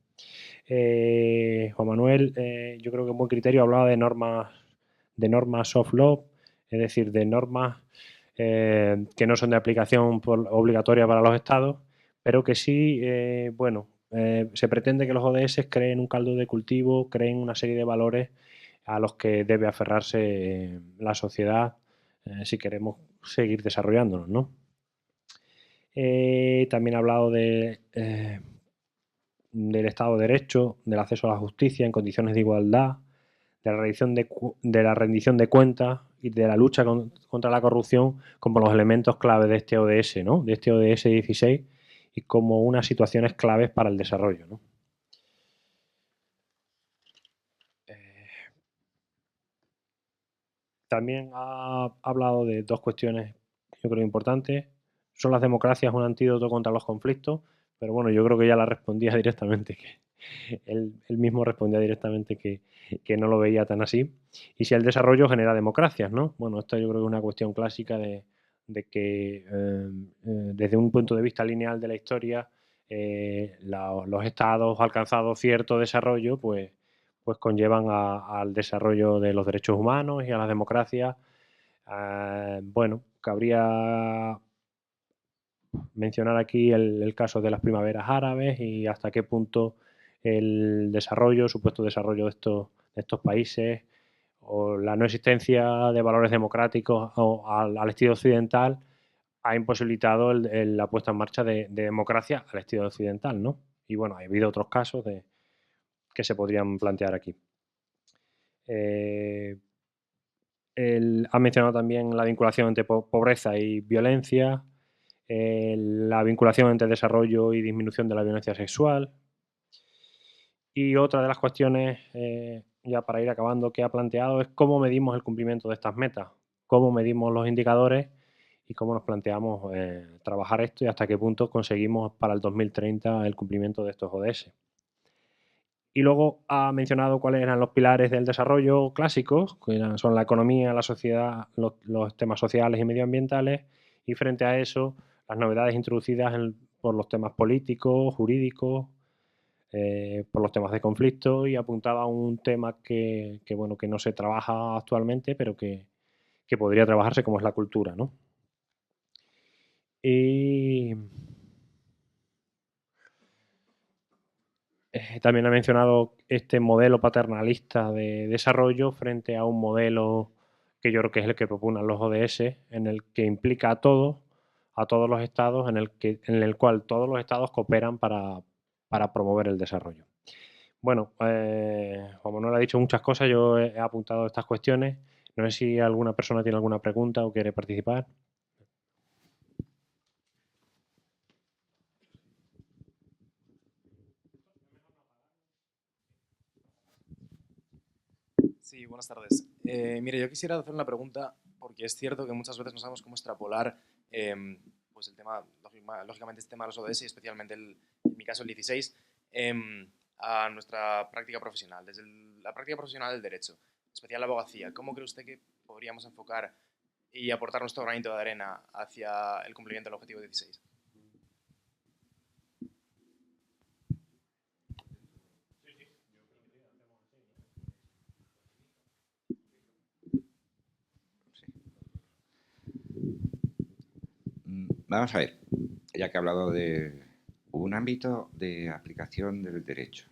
Juan Manuel, yo creo que un buen criterio hablaba de normas soft law, es decir, de normas que no son de aplicación obligatoria para los estados, pero que sí, se pretende que los ODS creen un caldo de cultivo, creen una serie de valores a los que debe aferrarse la sociedad si queremos seguir desarrollándonos, ¿no? También ha hablado del Estado de Derecho, del acceso a la justicia en condiciones de igualdad, de la rendición de cuentas y de la lucha contra la corrupción como los elementos clave de este ODS, ¿no? De este ODS 16 y como unas situaciones claves para el desarrollo, ¿no? También ha hablado de dos cuestiones yo creo importantes. ¿Son las democracias un antídoto contra los conflictos? Pero bueno, yo creo que ya la respondía directamente, que él mismo respondía directamente que no lo veía tan así. Y si el desarrollo genera democracias, ¿no? Bueno, esto yo creo que es una cuestión clásica de que desde un punto de vista lineal de la historia, los estados alcanzados cierto desarrollo, pues conllevan al desarrollo de los derechos humanos y a la democracia. Bueno, cabría mencionar aquí el caso de las primaveras árabes y hasta qué punto el supuesto desarrollo de estos países o la no existencia de valores democráticos al estilo occidental ha imposibilitado la puesta en marcha de democracia al estilo occidental, ¿no? Y bueno, ha habido otros casos que se podrían plantear aquí. Ha mencionado también la vinculación entre pobreza y violencia, la vinculación entre desarrollo y disminución de la violencia sexual. Y otra de las cuestiones, ya para ir acabando, que ha planteado es cómo medimos el cumplimiento de estas metas, cómo medimos los indicadores y cómo nos planteamos trabajar esto y hasta qué punto conseguimos para el 2030 el cumplimiento de estos ODS. Y luego ha mencionado cuáles eran los pilares del desarrollo clásicos, que son la economía, la sociedad, los temas sociales y medioambientales, y frente a eso las novedades introducidas por los temas políticos, jurídicos, por los temas de conflicto, y apuntaba a un tema que no se trabaja actualmente, pero que podría trabajarse, como es la cultura, ¿no? Y también ha mencionado este modelo paternalista de desarrollo frente a un modelo que yo creo que es el que proponen los ODS, en el que implica a todos los estados, en el cual todos los estados cooperan para promover el desarrollo. Bueno, Juan Manuel ha dicho muchas cosas, yo he apuntado estas cuestiones. No sé si alguna persona tiene alguna pregunta o quiere participar. Sí, buenas tardes. Mire, yo quisiera hacer una pregunta porque es cierto que muchas veces no sabemos cómo extrapolar pues el tema, lógicamente este tema de los ODS y especialmente en mi caso el 16, a nuestra práctica profesional. Desde la práctica profesional del derecho, en especial la abogacía, ¿cómo cree usted que podríamos enfocar y aportar nuestro granito de arena hacia el cumplimiento del objetivo 16? Vamos a ver, ya que he hablado de un ámbito de aplicación del derecho.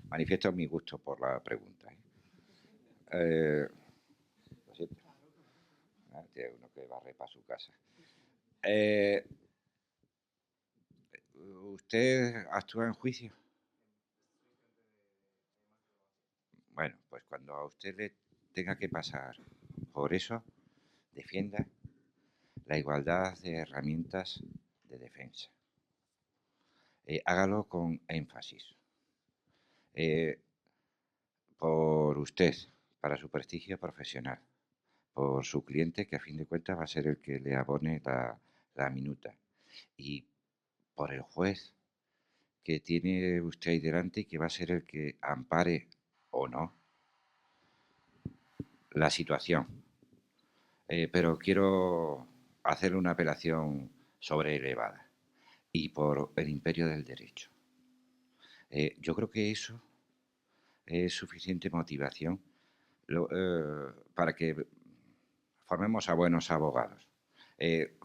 Manifiesto mi gusto por la pregunta. Lo siento. Tiene uno que barre para su casa. ¿Usted actúa en juicio? Bueno, pues cuando a usted le tenga que pasar por eso, defienda la igualdad de herramientas de defensa. Hágalo con énfasis. Por usted, para su prestigio profesional, por su cliente, que a fin de cuentas va a ser el que le abone la minuta, y por el juez que tiene usted ahí delante y que va a ser el que ampare o no la situación. Pero quiero hacer una apelación sobrelevada y por el imperio del derecho. Yo creo que eso es suficiente motivación para que formemos a buenos abogados.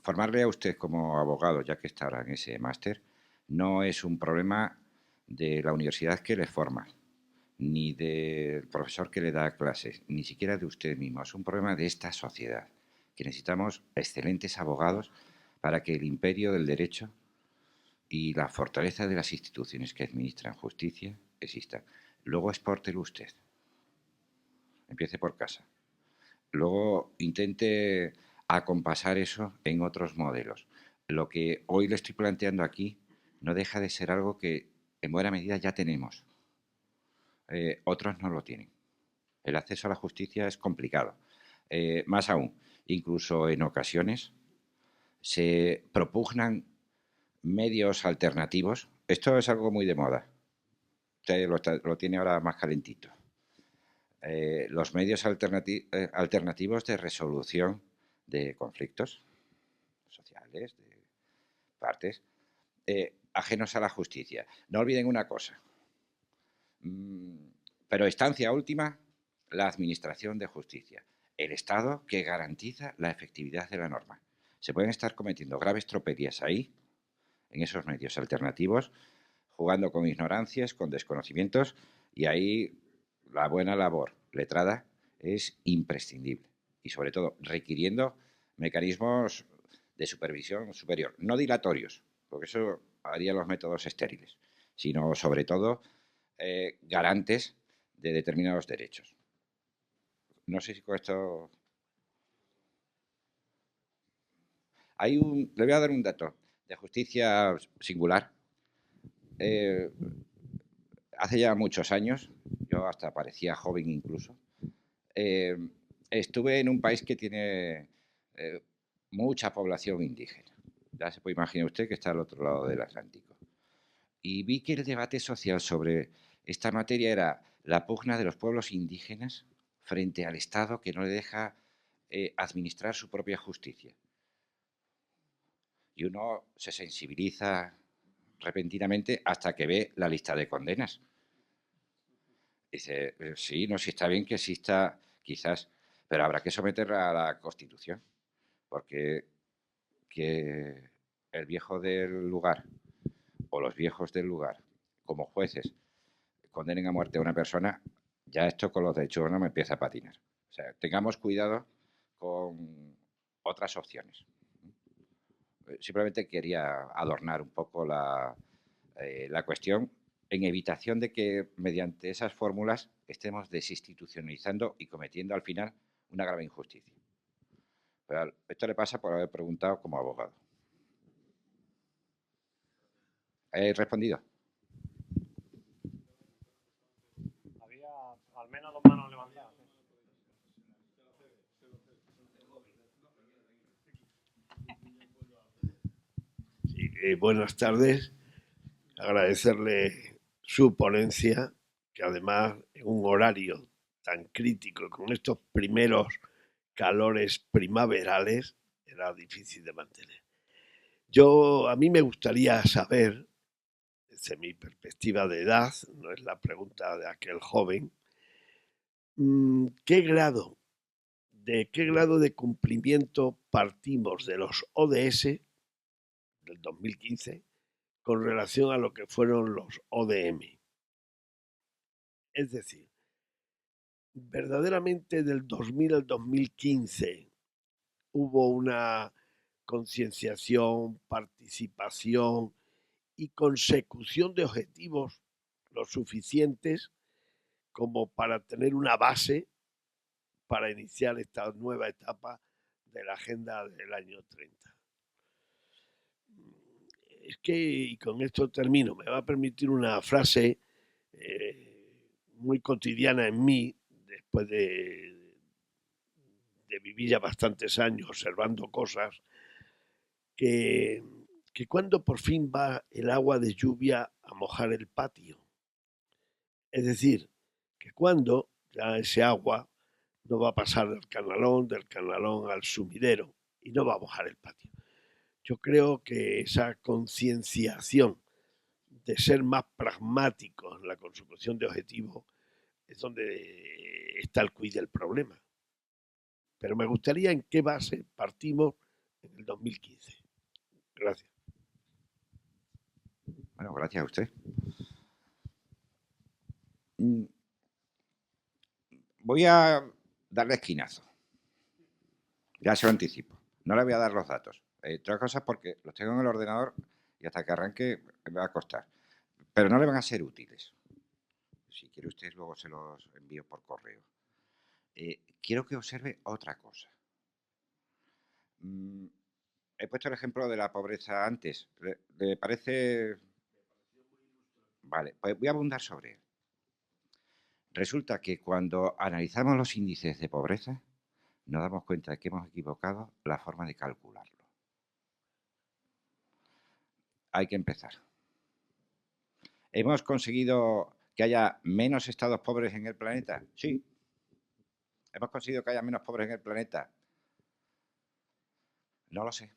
Formarle a usted como abogado, ya que está ahora en ese máster, no es un problema de la universidad que le forma, ni del profesor que le da clases, ni siquiera de usted mismo. Es un problema de esta sociedad, que necesitamos excelentes abogados para que el imperio del derecho y la fortaleza de las instituciones que administran justicia existan. Luego expórtelo usted. Empiece por casa. Luego intente acompasar eso en otros modelos. Lo que hoy le estoy planteando aquí no deja de ser algo que en buena medida ya tenemos. Otros no lo tienen. El acceso a la justicia es complicado. Más aún, incluso en ocasiones se propugnan medios alternativos. Esto es algo muy de moda. Usted lo tiene ahora más calentito. Los medios alternativos de resolución de conflictos sociales, de partes, ajenos a la justicia. No olviden una cosa, pero instancia última, la administración de justicia, el Estado que garantiza la efectividad de la norma. Se pueden estar cometiendo graves tropelías ahí, en esos medios alternativos, jugando con ignorancias, con desconocimientos, y ahí la buena labor letrada es imprescindible y sobre todo requiriendo mecanismos de supervisión superior, no dilatorios, porque eso haría los métodos estériles, sino sobre todo garantes de determinados derechos. No sé si con esto... Le voy a dar un dato de justicia singular. Hace ya muchos años, yo hasta parecía joven incluso, estuve en un país que tiene mucha población indígena. Ya se puede imaginar usted que está al otro lado del Atlántico. Y vi que el debate social sobre esta materia era la pugna de los pueblos indígenas frente al Estado que no le deja administrar su propia justicia. Y uno se sensibiliza repentinamente hasta que ve la lista de condenas. Dice, sí, no, si está bien que exista, quizás, pero habrá que someterla a la Constitución, porque que el viejo del lugar o los viejos del lugar, como jueces, condenen a muerte a una persona, ya esto con los derechos humanos me empieza a patinar. O sea, tengamos cuidado con otras opciones. Simplemente quería adornar un poco la cuestión en evitación de que mediante esas fórmulas estemos desinstitucionalizando y cometiendo al final una grave injusticia. Pero esto le pasa por haber preguntado como abogado. ¿He respondido? Había al menos dos manos levantadas. Sí, buenas tardes. Agradecerle su ponencia, que además en un horario tan crítico, con estos primeros calores primaverales, era difícil de mantener. A mí me gustaría saber, desde mi perspectiva de edad, no es la pregunta de aquel joven, ¿qué grado de qué grado de cumplimiento partimos de los ODS del 2015 con relación a lo que fueron los ODM. Es decir, verdaderamente del 2000 al 2015 hubo una concienciación, participación y consecución de objetivos lo suficientes como para tener una base para iniciar esta nueva etapa de la agenda del año 30. Es que, y con esto termino, me va a permitir una frase muy cotidiana en mí, después de vivir ya bastantes años observando cosas, que cuando por fin va el agua de lluvia a mojar el patio. Es decir, que cuando ya ese agua no va a pasar del canalón al sumidero y no va a mojar el patio. Yo creo que esa concienciación de ser más pragmáticos en la consecución de objetivos es donde está el quid del problema. Pero me gustaría en qué base partimos en el 2015. Gracias. Bueno, gracias a usted. Voy a darle esquinazo. Ya se lo anticipo. No le voy a dar los datos. Otras cosas porque los tengo en el ordenador y hasta que arranque me va a costar. Pero no le van a ser útiles. Si quiere usted, luego se los envío por correo. Quiero que observe otra cosa. He puesto el ejemplo de la pobreza antes. ¿Le parece? Vale, pues voy a abundar sobre él. Resulta que cuando analizamos los índices de pobreza, nos damos cuenta de que hemos equivocado la forma de calcularlo. Hay que empezar. ¿Hemos conseguido que haya menos estados pobres en el planeta? Sí. ¿Hemos conseguido que haya menos pobres en el planeta? No lo sé.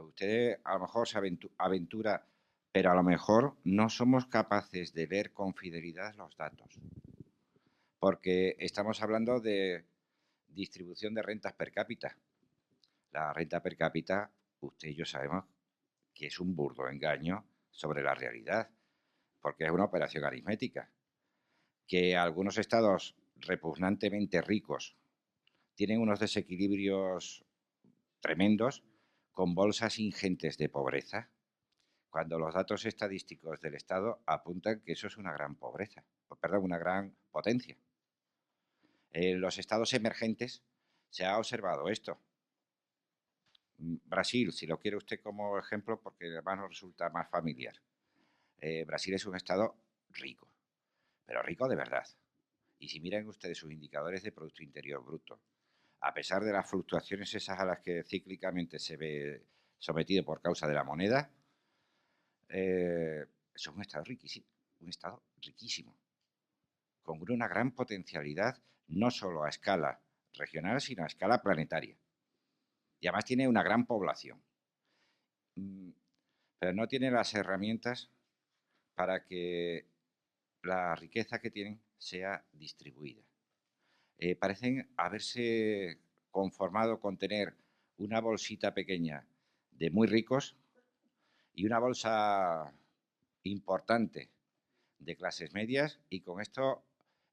Usted a lo mejor se aventura, pero a lo mejor no somos capaces de leer con fidelidad los datos. Porque estamos hablando de distribución de rentas per cápita. La renta per cápita, usted y yo sabemos que es un burdo engaño sobre la realidad, porque es una operación aritmética. Que algunos estados repugnantemente ricos tienen unos desequilibrios tremendos con bolsas ingentes de pobreza, cuando los datos estadísticos del Estado apuntan que eso es una gran pobreza, perdón, una gran potencia. En los estados emergentes se ha observado esto. Brasil, si lo quiere usted como ejemplo, porque además nos resulta más familiar. Brasil es un estado rico, pero rico de verdad. Y si miran ustedes sus indicadores de Producto Interior Bruto, a pesar de las fluctuaciones esas a las que cíclicamente se ve sometido por causa de la moneda, es un estado riquísimo, con una gran potencialidad, no solo a escala regional, sino a escala planetaria. Y además tiene una gran población. Pero no tiene las herramientas para que la riqueza que tienen sea distribuida. Parecen haberse conformado con tener una bolsita pequeña de muy ricos y una bolsa importante de clases medias, y con esto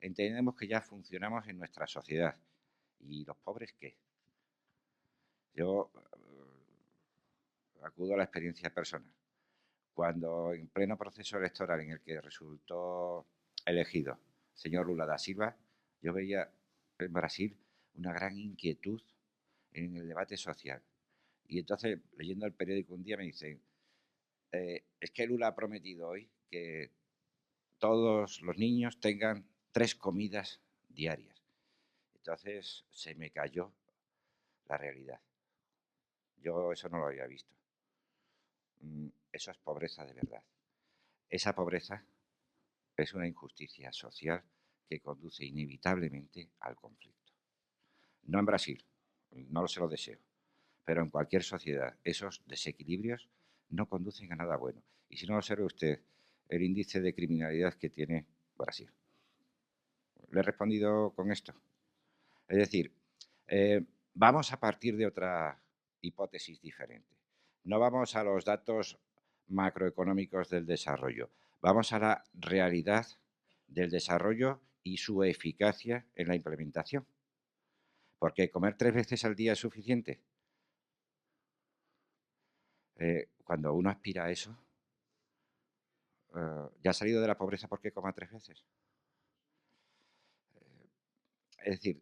entendemos que ya funcionamos en nuestra sociedad. ¿Y los pobres qué? Yo acudo a la experiencia personal. Cuando en pleno proceso electoral en el que resultó elegido el señor Lula da Silva, yo veía en Brasil una gran inquietud en el debate social. Y entonces, leyendo el periódico un día, me dicen, es que Lula ha prometido hoy que todos los niños tengan 3 comidas diarias. Entonces se me cayó la realidad. Yo eso no lo había visto. Eso es pobreza de verdad. Esa pobreza es una injusticia social que conduce inevitablemente al conflicto. No en Brasil, no se lo deseo, pero en cualquier sociedad esos desequilibrios no conducen a nada bueno. Y si no observe usted el índice de criminalidad que tiene Brasil. ¿Le he respondido con esto? Es decir, vamos a partir de otra hipótesis diferente. No vamos a los datos macroeconómicos del desarrollo, vamos a la realidad del desarrollo y su eficacia en la implementación. Porque comer 3 veces al día es suficiente. Cuando uno aspira a eso, ¿ya ha salido de la pobreza porque coma 3 veces? Es decir,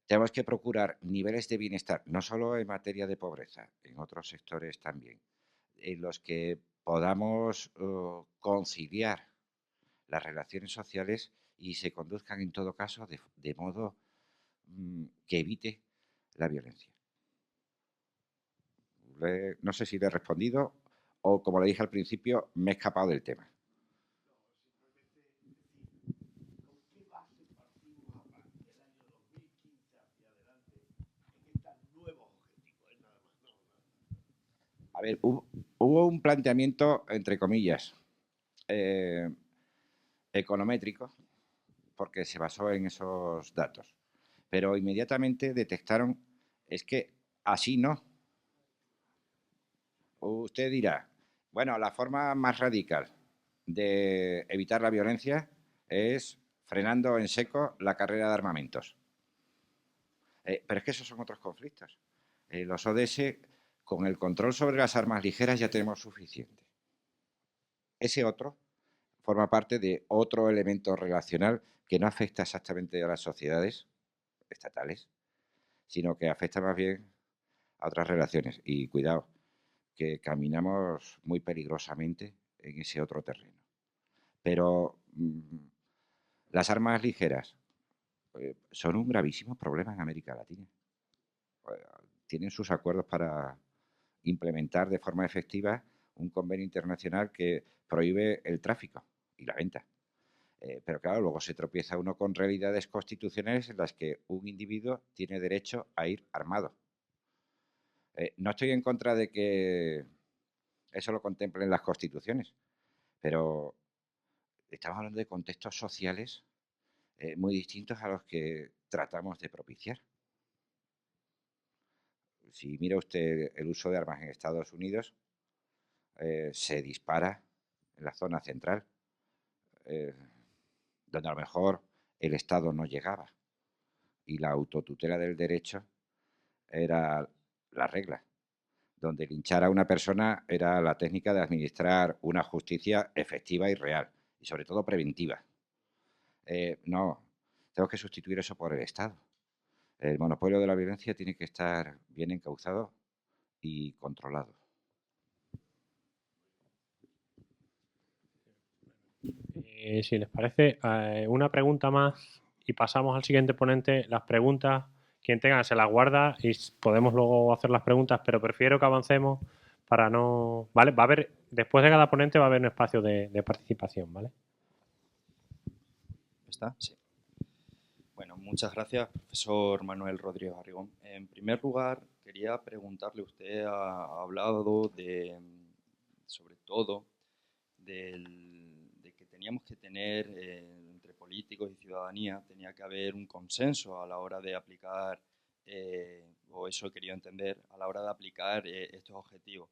tenemos que procurar niveles de bienestar, no solo en materia de pobreza, en otros sectores también, en los que podamos conciliar las relaciones sociales y se conduzcan en todo caso de modo que evite la violencia. No sé si le he respondido o, como le dije al principio, me he escapado del tema. A ver, hubo un planteamiento, entre comillas, econométrico, porque se basó en esos datos. Pero inmediatamente detectaron, es que así no. Usted dirá, bueno, la forma más radical de evitar la violencia es frenando en seco la carrera de armamentos. Pero es que esos son otros conflictos. Los ODS, con el control sobre las armas ligeras ya tenemos suficiente. Ese otro forma parte de otro elemento relacional que no afecta exactamente a las sociedades estatales, sino que afecta más bien a otras relaciones. Y cuidado, que caminamos muy peligrosamente en ese otro terreno. Pero las armas ligeras son un gravísimo problema en América Latina. Tienen sus acuerdos para implementar de forma efectiva un convenio internacional que prohíbe el tráfico y la venta. Pero claro, luego se tropieza uno con realidades constitucionales en las que un individuo tiene derecho a ir armado. No estoy en contra de que eso lo contemplen las constituciones, pero estamos hablando de contextos sociales muy distintos a los que tratamos de propiciar. Si mira usted el uso de armas en Estados Unidos, se dispara en la zona central, donde a lo mejor el Estado no llegaba y la autotutela del derecho era la regla. Donde linchar a una persona era la técnica de administrar una justicia efectiva y real, y sobre todo preventiva. No, tengo que sustituir eso por el Estado. El monopolio de la violencia tiene que estar bien encauzado y controlado. Si les parece, una pregunta más y pasamos al siguiente ponente. Las preguntas, quien tenga se las guarda y podemos luego hacer las preguntas, pero prefiero que avancemos para no... ¿Vale? Va a haber, después de cada ponente va a haber un espacio de participación, ¿vale? ¿Está? Sí. Bueno, muchas gracias, profesor Manuel Rodríguez Arrigón. En primer lugar, quería preguntarle, usted ha hablado de, sobre todo, de que teníamos que tener, entre políticos y ciudadanía, tenía que haber un consenso a la hora de aplicar, o eso he querido entender, a la hora de aplicar estos objetivos.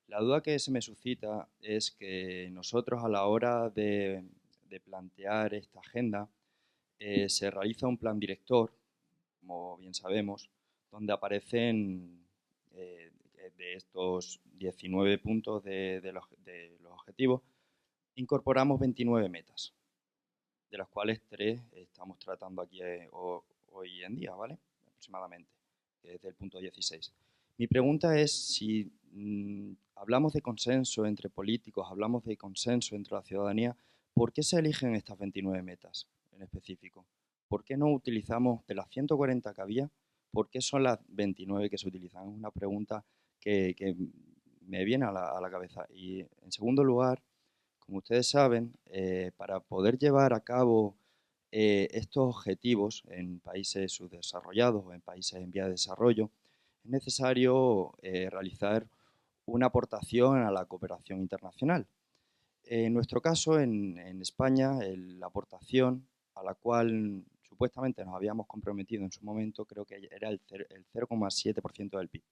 La duda que se me suscita es que nosotros a la hora de plantear esta agenda, se realiza un plan director, como bien sabemos, donde aparecen de estos 19 puntos de los objetivos, incorporamos 29 metas, de las cuales 3 estamos tratando aquí hoy en día, ¿vale? Aproximadamente, desde el punto 16. Mi pregunta es si hablamos de consenso entre políticos, hablamos de consenso entre la ciudadanía, ¿por qué se eligen estas 29 metas en específico? ¿Por qué no utilizamos de las 140 que había? ¿Por qué son las 29 que se utilizan? Es una pregunta que me viene a la cabeza. Y en segundo lugar, como ustedes saben, para poder llevar a cabo estos objetivos en países subdesarrollados o en países en vía de desarrollo, es necesario realizar una aportación a la cooperación internacional. En nuestro caso, en España, la aportación a la cual supuestamente nos habíamos comprometido en su momento, creo que era el 0,7% del PIB.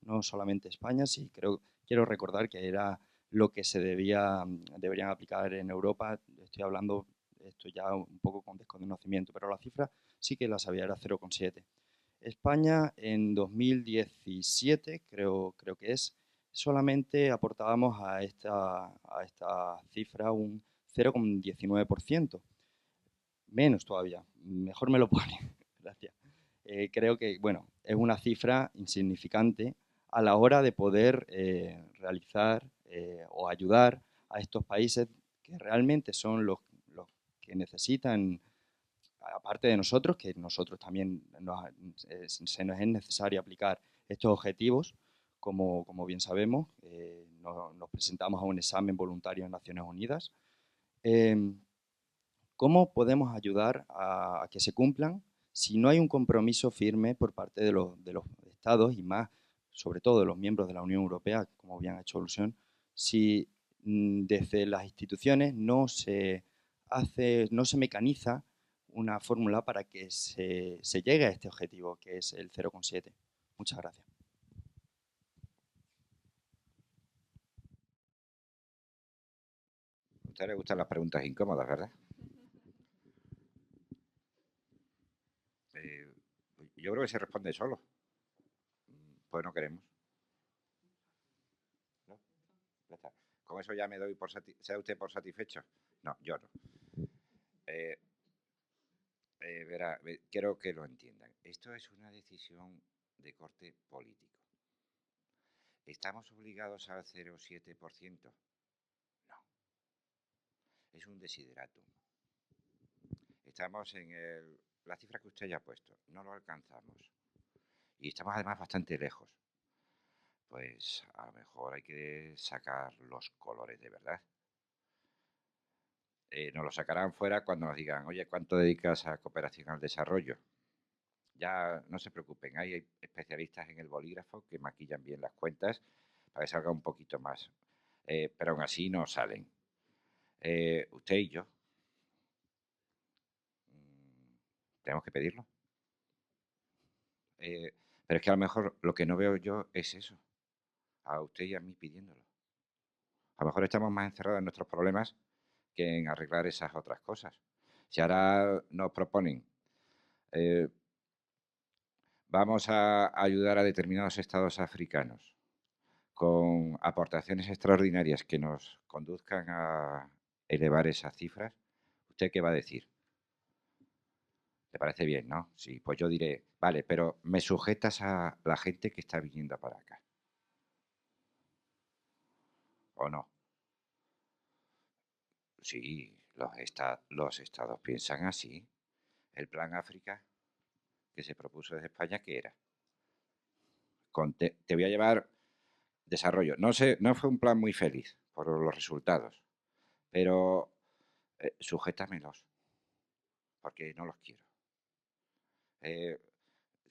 No solamente España, sí, quiero recordar que era lo que deberían aplicar en Europa. Estoy hablando esto ya un poco con desconocimiento, pero la cifra sí que la sabía, era 0,7. España en 2017, creo que solamente aportábamos a esta cifra un 0,19%. Menos todavía, mejor me lo pone. Gracias. Creo que, bueno, es una cifra insignificante a la hora de poder realizar o ayudar a estos países que realmente son los que necesitan, aparte de nosotros, que nosotros también se nos es necesario aplicar estos objetivos. Como bien sabemos, nos presentamos a un examen voluntario en Naciones Unidas. ¿Cómo podemos ayudar a que se cumplan si no hay un compromiso firme por parte de los estados y más, sobre todo de los miembros de la Unión Europea, como bien ha hecho alusión, si desde las instituciones no se mecaniza una fórmula para que se llegue a este objetivo, que es el 0,7? Muchas gracias. A usted le gustan las preguntas incómodas, ¿verdad? Yo creo que se responde solo. Pues no queremos. ¿No? Ya está. Con eso ya me doy ¿sea usted por satisfecho? No, yo no. Verá, quiero que lo entiendan. Esto es una decisión de corte político. ¿Estamos obligados al 0,7%? No. Es un desideratum. Estamos en la cifra que usted ya ha puesto. No lo alcanzamos. Y estamos además bastante lejos. Pues a lo mejor hay que sacar los colores de verdad. Nos lo sacarán fuera cuando nos digan, oye, ¿cuánto dedicas a cooperación al desarrollo? Ya no se preocupen, hay especialistas en el bolígrafo que maquillan bien las cuentas para que salga un poquito más. Pero aún así no salen. Usted y yo tenemos que pedirlo. Pero es que a lo mejor lo que no veo yo es eso. A usted y a mí pidiéndolo. A lo mejor estamos más encerrados en nuestros problemas que en arreglar esas otras cosas. Si ahora nos proponen, vamos a ayudar a determinados estados africanos con aportaciones extraordinarias que nos conduzcan a elevar esas cifras, ¿usted qué va a decir? ¿Te parece bien, no? Sí, pues yo diré, vale, pero me sujetas a la gente que está viniendo para acá. ¿O no? Sí, los estados piensan así. El Plan África que se propuso desde España, ¿qué era? Te voy a llevar desarrollo. No sé, no fue un plan muy feliz por los resultados, pero sujétamelos, porque no los quiero.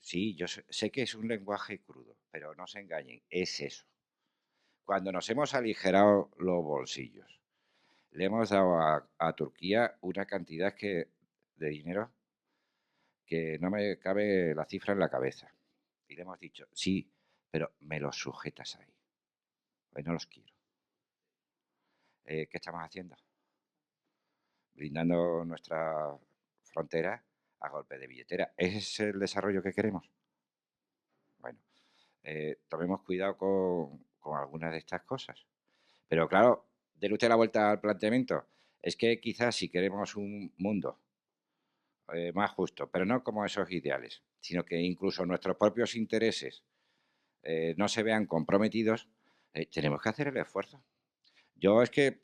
Sí, yo sé que es un lenguaje crudo, pero no se engañen, es eso. Cuando nos hemos aligerado los bolsillos, le hemos dado a Turquía una cantidad de dinero que no me cabe la cifra en la cabeza. Y le hemos dicho, sí, pero me los sujetas ahí. Pues no los quiero. ¿Qué estamos haciendo? Blindando nuestra frontera a golpe de billetera. ¿Ese es el desarrollo que queremos? Bueno, tomemos cuidado con algunas de estas cosas. Pero claro, déle usted la vuelta al planteamiento. Es que quizás si queremos un mundo más justo, pero no como esos ideales, sino que incluso nuestros propios intereses no se vean comprometidos, tenemos que hacer el esfuerzo. Yo es que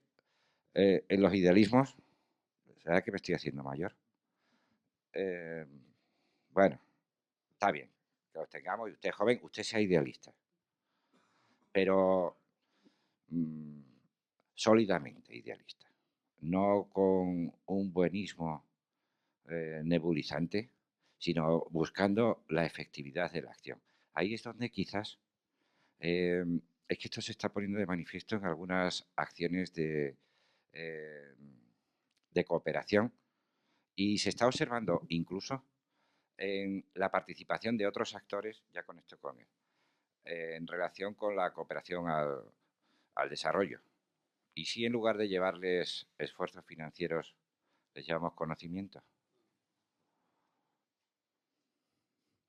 en los idealismos, ¿será que me estoy haciendo mayor? Eh, bueno, está bien que los tengamos y usted es joven, usted sea idealista, pero sólidamente idealista, no con un buenismo nebulizante, sino buscando la efectividad de la acción. Ahí es donde quizás es que esto se está poniendo de manifiesto en algunas acciones de cooperación Y se está observando incluso en la participación de otros actores, ya con esto comienzo, en relación con la cooperación al desarrollo. Y si en lugar de llevarles esfuerzos financieros, les llevamos conocimiento.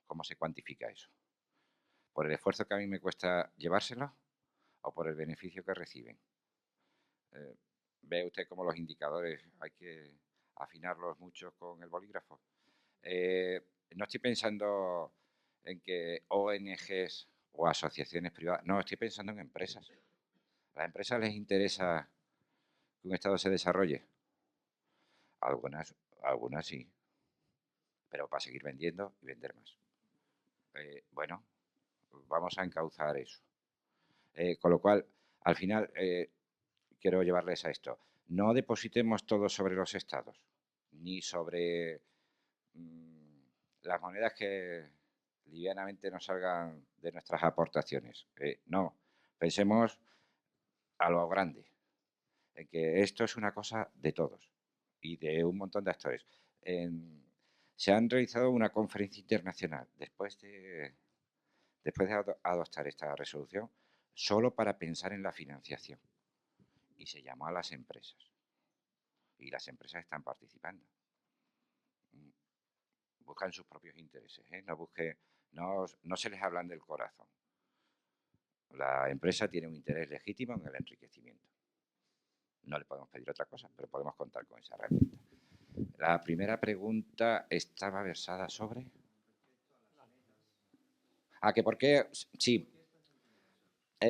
¿Cómo se cuantifica eso? ¿Por el esfuerzo que a mí me cuesta llevárselo o por el beneficio que reciben? Ve usted cómo los indicadores hay que afinarlos mucho con el bolígrafo. No estoy pensando en que ONGs o asociaciones privadas, no, estoy pensando en empresas. ¿A las empresas les interesa que un Estado se desarrolle? Algunas sí, pero para seguir vendiendo y vender más. Bueno, vamos a encauzar eso. Con lo cual, al final, quiero llevarles a esto. No depositemos todo sobre los estados, ni sobre las monedas que livianamente nos salgan de nuestras aportaciones. No, pensemos a lo grande, en que esto es una cosa de todos y de un montón de actores. Se han realizado una conferencia internacional después de adoptar esta resolución solo para pensar en la financiación y se llamó a las empresas y las empresas están participando. Buscan sus propios intereses, no se les hablan del corazón. La empresa tiene un interés legítimo en el enriquecimiento. No le podemos pedir otra cosa, pero podemos contar con esa herramienta. La primera pregunta estaba versada sobre... que por qué... Sí.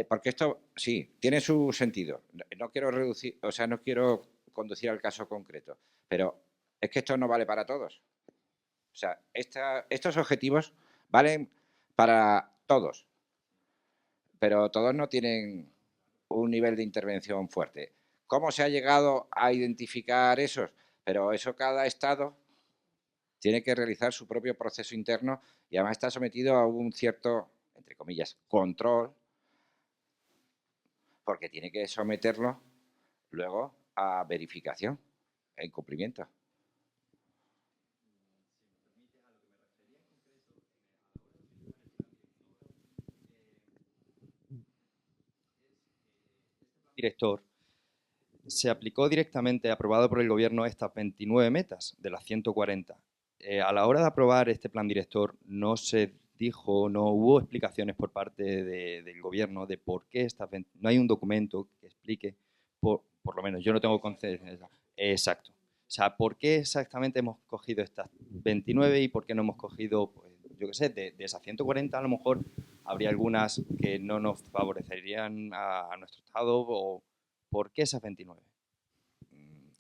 Porque esto, sí, tiene su sentido. No quiero reducir, no quiero conducir al caso concreto, pero es que esto no vale para todos. O sea, estos objetivos valen para todos, pero todos no tienen un nivel de intervención fuerte. ¿Cómo se ha llegado a identificar esos? Pero eso cada Estado tiene que realizar su propio proceso interno y además está sometido a un cierto, entre comillas, control, porque tiene que someterlo luego a verificación en cumplimiento. Director, se aplicó directamente, aprobado por el Gobierno, estas 29 metas de las 140. A la hora de aprobar este plan director, no se dijo, no hubo explicaciones por parte del Gobierno de por qué no hay un documento que explique, por lo menos yo no tengo conciencia. Exacto. O sea, ¿por qué exactamente hemos cogido estas 29 y por qué no hemos cogido, pues, yo qué sé, de esas 140 a lo mejor habría algunas que no nos favorecerían a nuestro Estado o ¿por qué esas 29?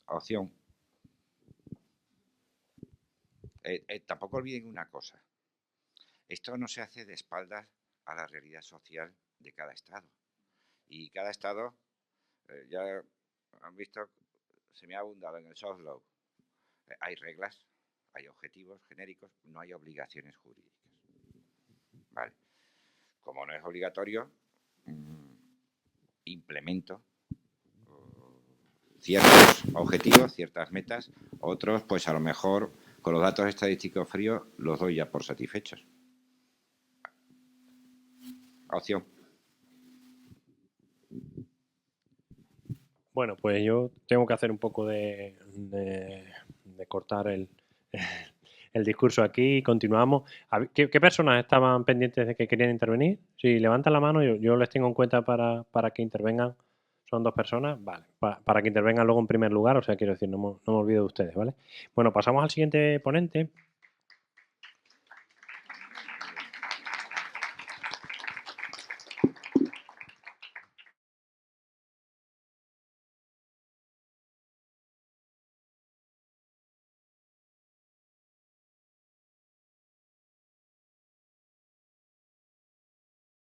Opción. Tampoco olviden una cosa. Esto no se hace de espaldas a la realidad social de cada Estado. Y cada Estado, ya han visto, se me ha abundado en el soft law. Hay reglas, hay objetivos genéricos, no hay obligaciones jurídicas. Vale. Como no es obligatorio, implemento ciertos objetivos, ciertas metas, otros pues a lo mejor con los datos estadísticos fríos los doy ya por satisfechos. Opción. Bueno, pues yo tengo que hacer un poco de cortar el discurso aquí y continuamos. ¿Qué personas estaban pendientes de que querían intervenir? Si levantan la mano, yo les tengo en cuenta para que intervengan. Son 2 personas, vale, para que intervengan luego en primer lugar, o sea, quiero decir, no me olvido de ustedes, ¿vale? Bueno, pasamos al siguiente ponente,